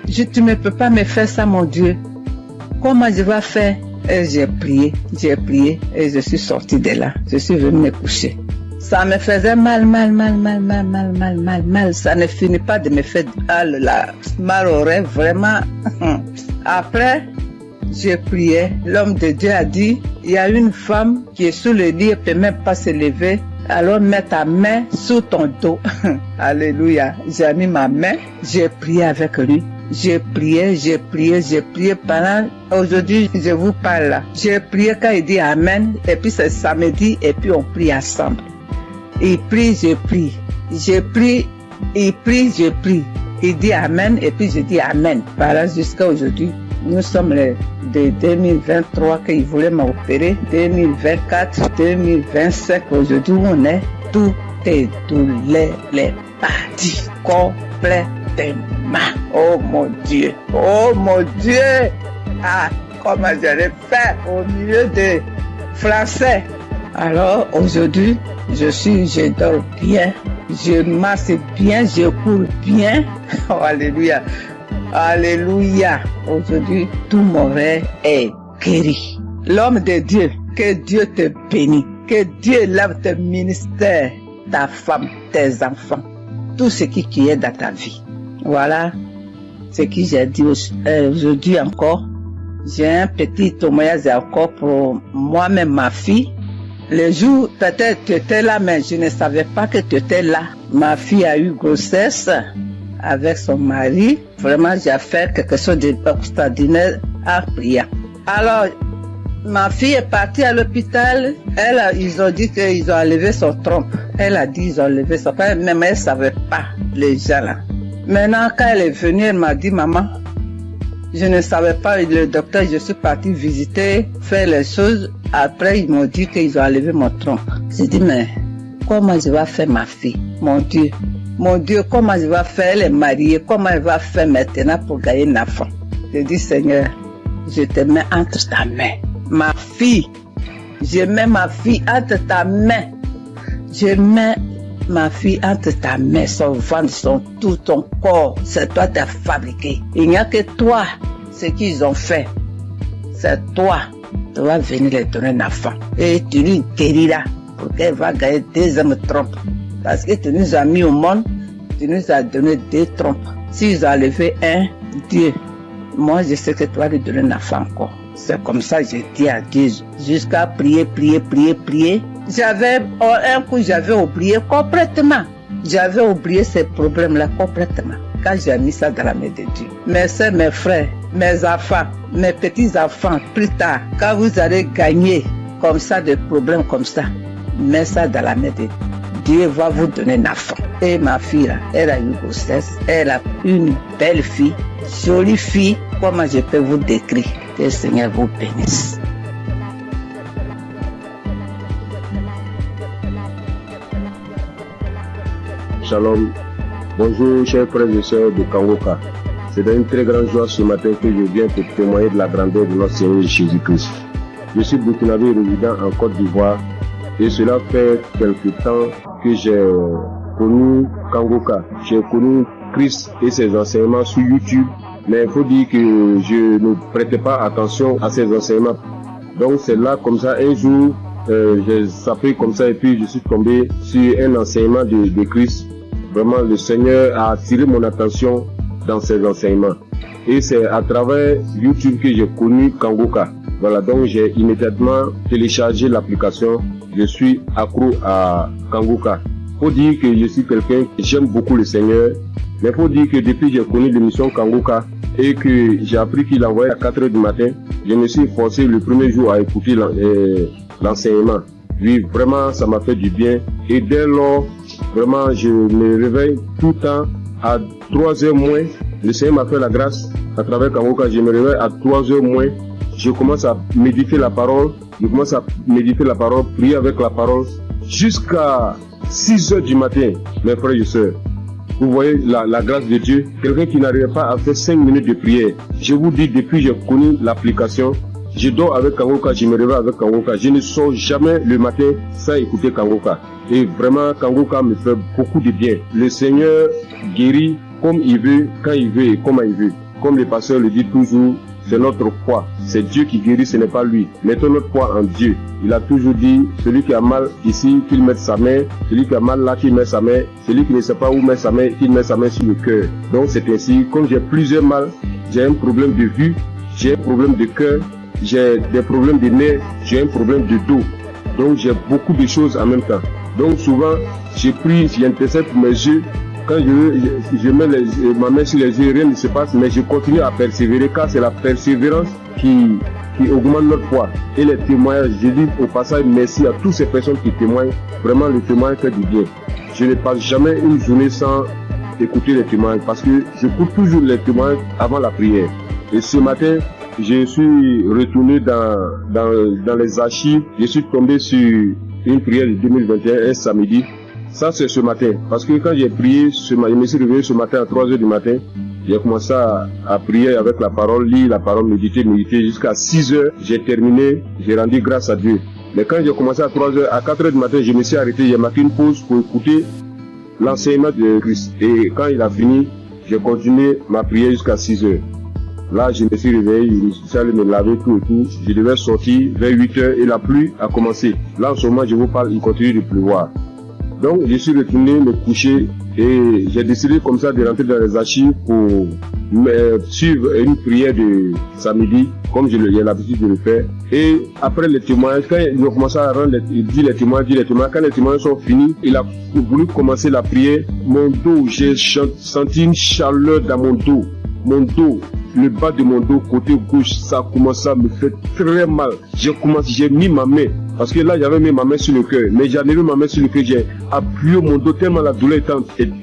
N: tu ne peux pas me faire ça, mon Dieu. Comment je vais faire? Et j'ai prié et je suis sortie de là. Je suis venue me coucher. Ça me faisait mal. Ça ne finit pas de me faire mal au rêve, vraiment. Après, j'ai prié. L'homme de Dieu a dit, il y a une femme qui est sous le lit, elle ne peut même pas se lever. Alors mets ta main sous ton dos. Alléluia. J'ai mis ma main, j'ai prié avec lui. J'ai prié pendant, aujourd'hui je vous parle là. J'ai prié quand il dit Amen, et puis c'est samedi, et puis on prie ensemble. Il prie, je prie. Je prie, il prie, je prie. Il dit Amen, et puis je dis Amen. Voilà jusqu'à aujourd'hui. Nous sommes de 2023 qu'ils voulaient m'opérer. 2024, 2025, aujourd'hui on est, tout est douleur, les parties complètement. Oh mon Dieu, oh mon Dieu. Ah, comment j'allais faire au milieu des Français. Alors aujourd'hui, je dors bien, je marche bien, je cours bien. Oh, alléluia. Alléluia. Aujourd'hui, tout mon rêve est guéri. L'homme de Dieu, que Dieu te bénisse, que Dieu lave tes ministères, ta femme, tes enfants, tout ce qui est dans ta vie. Voilà ce que j'ai dit aujourd'hui encore. J'ai un petit témoignage encore pour moi-même, ma fille. Le jour, peut-être tu étais là, mais je ne savais pas que tu étais là. Ma fille a eu grossesse avec son mari. Vraiment, j'ai fait quelque chose d'extraordinaire en priant. Alors, ma fille est partie à l'hôpital. Ils ont dit qu'ils ont enlevé son trompe. Elle a dit qu'ils ont enlevé son trompe, même elle ne savait pas, les gens là. Maintenant, quand elle est venue, elle m'a dit, maman, je ne savais pas, le docteur, je suis partie visiter, faire les choses. Après, ils m'ont dit qu'ils ont enlevé mon trompe. J'ai dit, mais comment je vais faire ma fille? Mon Dieu, comment je vais faire? Elle est mariée, comment elle va faire maintenant pour gagner un enfant? J'ai dit, Seigneur, je te mets entre ta main. Ma fille, je mets ma fille entre ta main. Je mets ma fille entre ta main, son ventre, tout ton corps, c'est toi qui as fabriqué. Il n'y a que toi, ce qu'ils ont fait. C'est toi. Tu vas venir les donner un enfant. Et tu lui guériras pour qu'elle va gagner 2 hommes trompes. Parce que tu nous as mis au monde, tu nous as donné 2 trompes. S'ils ont enlevé un, Dieu, moi je sais que tu vas lui donner un enfant encore. C'est comme ça que j'ai dit à Dieu, jusqu'à prier. J'avais, un coup j'avais oublié complètement. J'avais oublié ces problèmes-là complètement. Quand j'ai mis ça dans la main de Dieu. Mes soeurs, mes frères, mes enfants, mes petits-enfants, plus tard, quand vous allez gagner comme ça, des problèmes comme ça, mets ça dans la main de Dieu. Dieu va vous donner un enfant. Et ma fille, là, elle a eu grossesse. Elle a une belle fille, jolie fille. Comment je peux vous décrire? Que le Seigneur vous bénisse.
O: Shalom. Bonjour, chers frères et sœurs de Kangoka. C'est une très grande joie ce matin que je viens pour témoigner de la grandeur de notre Seigneur Jésus-Christ. Je suis burkinabé résident en Côte d'Ivoire et cela fait quelque temps que j'ai connu Kangoka. J'ai connu Christ et ses enseignements sur YouTube, mais il faut dire que je ne prêtais pas attention à ses enseignements. Donc c'est là comme ça, un jour, j'ai sapé comme ça et puis je suis tombé sur un enseignement de Christ. Vraiment, le Seigneur a attiré mon attention dans ses enseignements. Et c'est à travers YouTube que j'ai connu Kangoka. Voilà, donc j'ai immédiatement téléchargé l'application. Je suis accro à Kangoka. Faut dire que je suis quelqu'un qui j'aime beaucoup le Seigneur. Mais faut dire que depuis que j'ai connu l'émission Kangoka et que j'ai appris qu'il envoyait à 4h du matin, je me suis forcé le premier jour à écouter l'enseignement. Oui, vraiment, ça m'a fait du bien. Et dès lors, vraiment, je me réveille tout le temps à 3h moins. Le Seigneur m'a fait la grâce à travers Kangoka. Je me réveille à 3h moins. Je commence à méditer la parole. Prier avec la parole, jusqu'à 6h du matin, mes frères et sœurs. Vous voyez la grâce de Dieu. Quelqu'un qui n'arrive pas à faire 5 minutes de prière. Je vous dis, depuis que j'ai connu l'application, je dors avec Kangoka, je me réveille avec Kangoka. Je ne sors jamais le matin sans écouter Kangoka. Et vraiment, Kangoka me fait beaucoup de bien. Le Seigneur guérit comme il veut, quand il veut et comment il veut. Comme le pasteur le dit toujours, c'est notre foi. C'est Dieu qui guérit, ce n'est pas lui. Mettons notre foi en Dieu. Il a toujours dit, celui qui a mal ici, qu'il mette sa main. Celui qui a mal là, qu'il mette sa main. Celui qui ne sait pas où mettre sa main, qu'il mette sa main sur le cœur. Donc c'est ainsi, comme j'ai plusieurs mal, j'ai un problème de vue, j'ai un problème de cœur, j'ai des problèmes de nerfs, j'ai un problème de dos. Donc j'ai beaucoup de choses en même temps. Donc souvent, j'intercède pour mes yeux. Quand je mets ma main sur les yeux, rien ne se passe, mais je continue à persévérer, car c'est la persévérance qui augmente notre foi. Et les témoignages, je dis au passage merci à toutes ces personnes qui témoignent. Vraiment, le témoignage fait du bien. Je ne passe jamais une journée sans écouter les témoignages, parce que je coupe toujours les témoignages avant la prière. Et ce matin, je suis retourné dans les archives. Je suis tombé sur une prière de 2021, un samedi. Ça, c'est ce matin. Parce que quand j'ai prié, je me suis réveillé ce matin à 3h du matin. J'ai commencé à prier avec la parole, lire la parole, méditer jusqu'à 6h. J'ai terminé, j'ai rendu grâce à Dieu. Mais quand j'ai commencé à 3h, à 4h du matin, je me suis arrêté, j'ai marqué une pause pour écouter l'enseignement de Christ. Et quand il a fini, j'ai continué ma prière jusqu'à 6h. Là, je me suis réveillé, je suis allé me laver tout et tout. Je devais sortir vers 8h et la pluie a commencé. Là, en ce moment, je vous parle, il continue de pleuvoir. Donc, je suis retourné me coucher et j'ai décidé comme ça de rentrer dans les archives pour suivre une prière de samedi, comme j'ai l'habitude de le faire. Et après les témoignages, quand il a commencé à dire les témoignages, quand les témoignages sont finis, il a voulu commencer la prière. Mon dos, j'ai senti une chaleur dans mon dos. Mon dos, le bas de mon dos, côté gauche, ça a commencé à me faire très mal. J'ai mis ma main, parce que là j'avais mis ma main sur le cœur, mais j'en ai mis ma main sur le cœur, j'ai appuyé mon dos tellement la douleur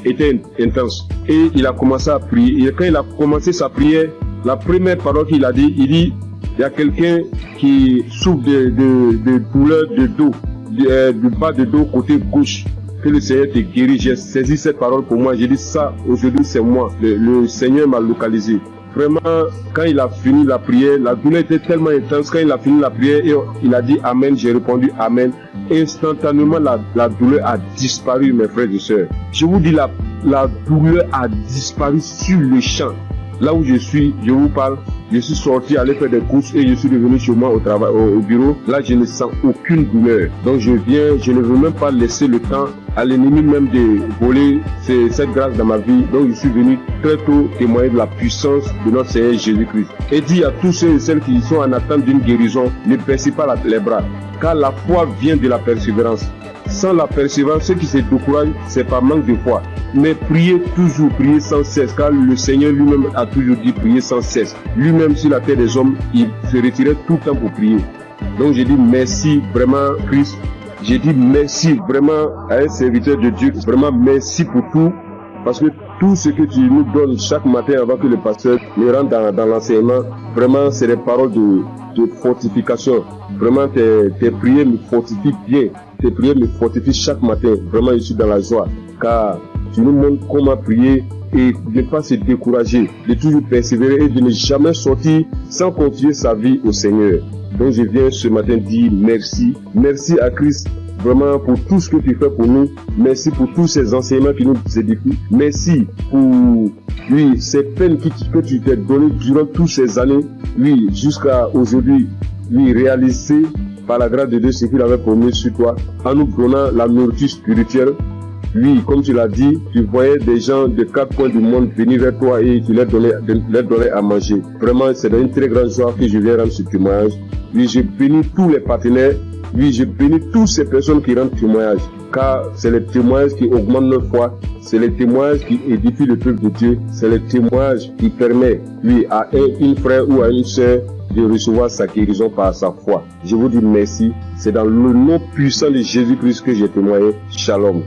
O: était intense. Et il a commencé à prier. Et quand il a commencé sa prière, la première parole qu'il a dit, il y a quelqu'un qui souffre de douleur de dos, du bas de dos côté gauche. Que le Seigneur te guérit. J'ai saisi cette parole pour moi. J'ai dit ça, aujourd'hui c'est moi. Le Seigneur m'a localisé. Vraiment, quand il a fini la prière, la douleur était tellement intense. Quand il a fini la prière, il a dit Amen. J'ai répondu Amen. Instantanément, la douleur a disparu, mes frères et sœurs. Je vous dis, la douleur a disparu sur le champ. Là où je suis, je vous parle, je suis sorti aller faire des courses et je suis revenu chez moi au travail, au bureau. Là, je ne sens aucune douleur. Donc, je ne veux même pas laisser le temps à l'ennemi même de voler cette grâce dans ma vie. Donc, je suis venu très tôt témoigner de la puissance de notre Seigneur Jésus-Christ. Et dit à tous ceux et celles qui sont en attente d'une guérison, ne baissez pas les bras, car la foi vient de la persévérance. Sans la persévérance, ceux qui se découragent, c'est par manque de foi. Mais priez toujours, priez sans cesse, car le Seigneur lui-même a toujours dit prier sans cesse. Lui-même sur la terre des hommes, il se retirait tout le temps pour prier. Donc j'ai dit merci vraiment Christ. J'ai dit merci vraiment à un serviteur de Dieu. Vraiment merci pour tout. Parce que tout ce que tu nous donnes chaque matin avant que le pasteur ne rentre dans l'enseignement, vraiment c'est des paroles de fortification. Vraiment tes prières me fortifient bien. Tes prières me fortifient chaque matin. Vraiment je suis dans la joie. Car tu nous montres comment prier et de ne pas se décourager, de toujours persévérer et de ne jamais sortir sans confier sa vie au Seigneur. Donc je viens ce matin dire merci. Merci à Christ vraiment pour tout ce que tu fais pour nous. Merci pour tous ces enseignements qui nous édifient. Merci pour ces peines que tu t'es données durant toutes ces années. Jusqu'à aujourd'hui, réaliser par la grâce de Dieu ce qu'il avait promis sur toi, en nous donnant la nourriture spirituelle. Comme tu l'as dit, tu voyais des gens de 4 coins du monde venir vers toi et tu leur donnais à manger. Vraiment, c'est une très grande joie que je viens rendre ce témoignage. Je bénis tous les partenaires. Je bénis toutes ces personnes qui rendent témoignage. Car c'est les témoignages qui augmentent notre foi. C'est les témoignages qui édifient le peuple de Dieu. C'est les témoignages qui permettent, à un frère ou à une sœur de recevoir sa guérison par sa foi. Je vous dis merci. C'est dans le nom puissant de Jésus-Christ que j'ai témoigné. Shalom.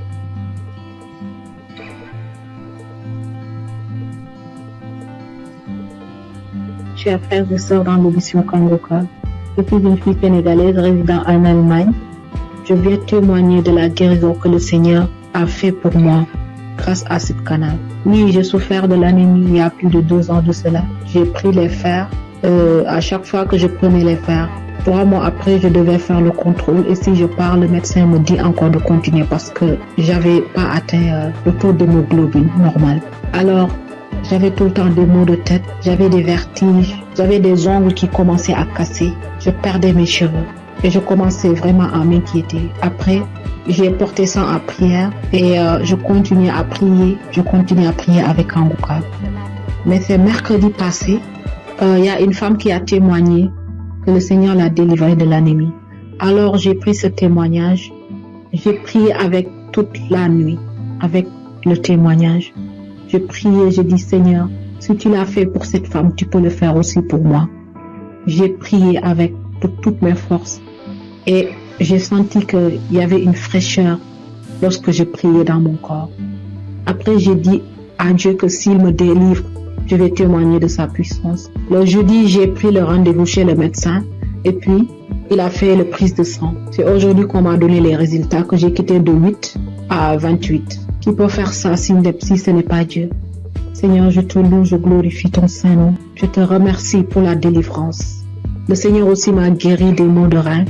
M: Chers frères et sœurs dans l'émission Kangoka, je suis une fille sénégalaise résidant en Allemagne. Je viens témoigner de la guérison que le Seigneur a fait pour moi grâce à ce canal. Oui, j'ai souffert de l'anémie il y a plus de 2 ans de cela. J'ai pris les fers. À chaque fois que je prenais les fers, 3 mois après, je devais faire le contrôle. Et si je pars, le médecin me dit encore de continuer parce que j'avais pas atteint le taux d'hémoglobine normal. Alors, j'avais tout le temps des maux de tête, j'avais des vertiges, j'avais des ongles qui commençaient à casser, je perdais mes cheveux et je commençais vraiment à m'inquiéter. Après, j'ai porté ça en prière et je continuais à prier avec Kangoka. Mais c'est mercredi passé, il y a une femme qui a témoigné que le Seigneur l'a délivrée de l'anémie. Alors j'ai pris ce témoignage, j'ai prié avec toute la nuit, avec le témoignage. J'ai prié, j'ai dit Seigneur, si tu l'as fait pour cette femme, tu peux le faire aussi pour moi. J'ai prié avec toutes mes forces et j'ai senti qu'il y avait une fraîcheur lorsque je priais dans mon corps. Après, j'ai dit à Dieu que s'il me délivre
P: je vais témoigner de sa puissance. Le jeudi, j'ai pris le rendez-vous chez le médecin et puis il a fait le prise de sang. C'est aujourd'hui qu'on m'a donné les résultats, que j'ai quitté de 8 à 28. Qui peut faire ça si ce n'est pas Dieu? Seigneur, je te loue, je glorifie ton Saint-Nom. Je te remercie pour la délivrance. Le Seigneur aussi m'a guéri des maux de rein.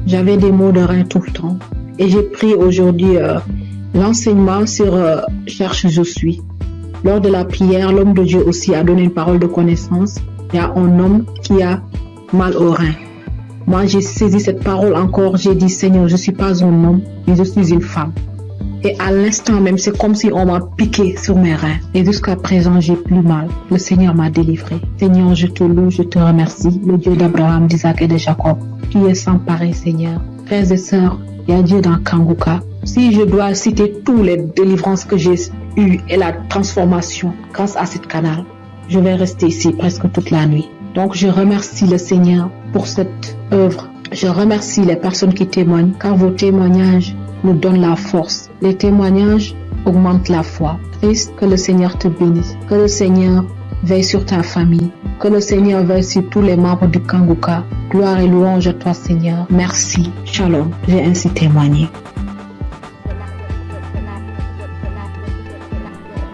P: J'avais des maux de rein tout le temps. Et j'ai pris aujourd'hui l'enseignement sur Cherche je suis. Lors de la prière, l'homme de Dieu aussi a donné une parole de connaissance. Il y a un homme qui a mal au rein. Moi, j'ai saisi cette parole encore. J'ai dit, Seigneur, je ne suis pas un homme, mais je suis une femme. Et à l'instant même, c'est comme si on m'a piqué sur mes reins. Et jusqu'à présent, j'ai plus mal. Le Seigneur m'a délivré. Seigneur, je te loue, je te remercie. Le Dieu d'Abraham, d'Isaac et de Jacob. Tu es sans pareil, Seigneur. Frères et sœurs, il y a Dieu dans Kanguka. Si je dois citer toutes les délivrances que j'ai eues et la transformation grâce à cette canal, je vais rester ici presque toute la nuit. Donc, je remercie le Seigneur pour cette œuvre. Je remercie les personnes qui témoignent, car vos témoignages nous donnent la force. Les témoignages augmentent la foi. Christ, que le Seigneur te bénisse. Que le Seigneur veille sur ta famille. Que le Seigneur veille sur tous les membres du Kanguka. Gloire et louange à toi, Seigneur. Merci. Shalom. J'ai ainsi témoigné.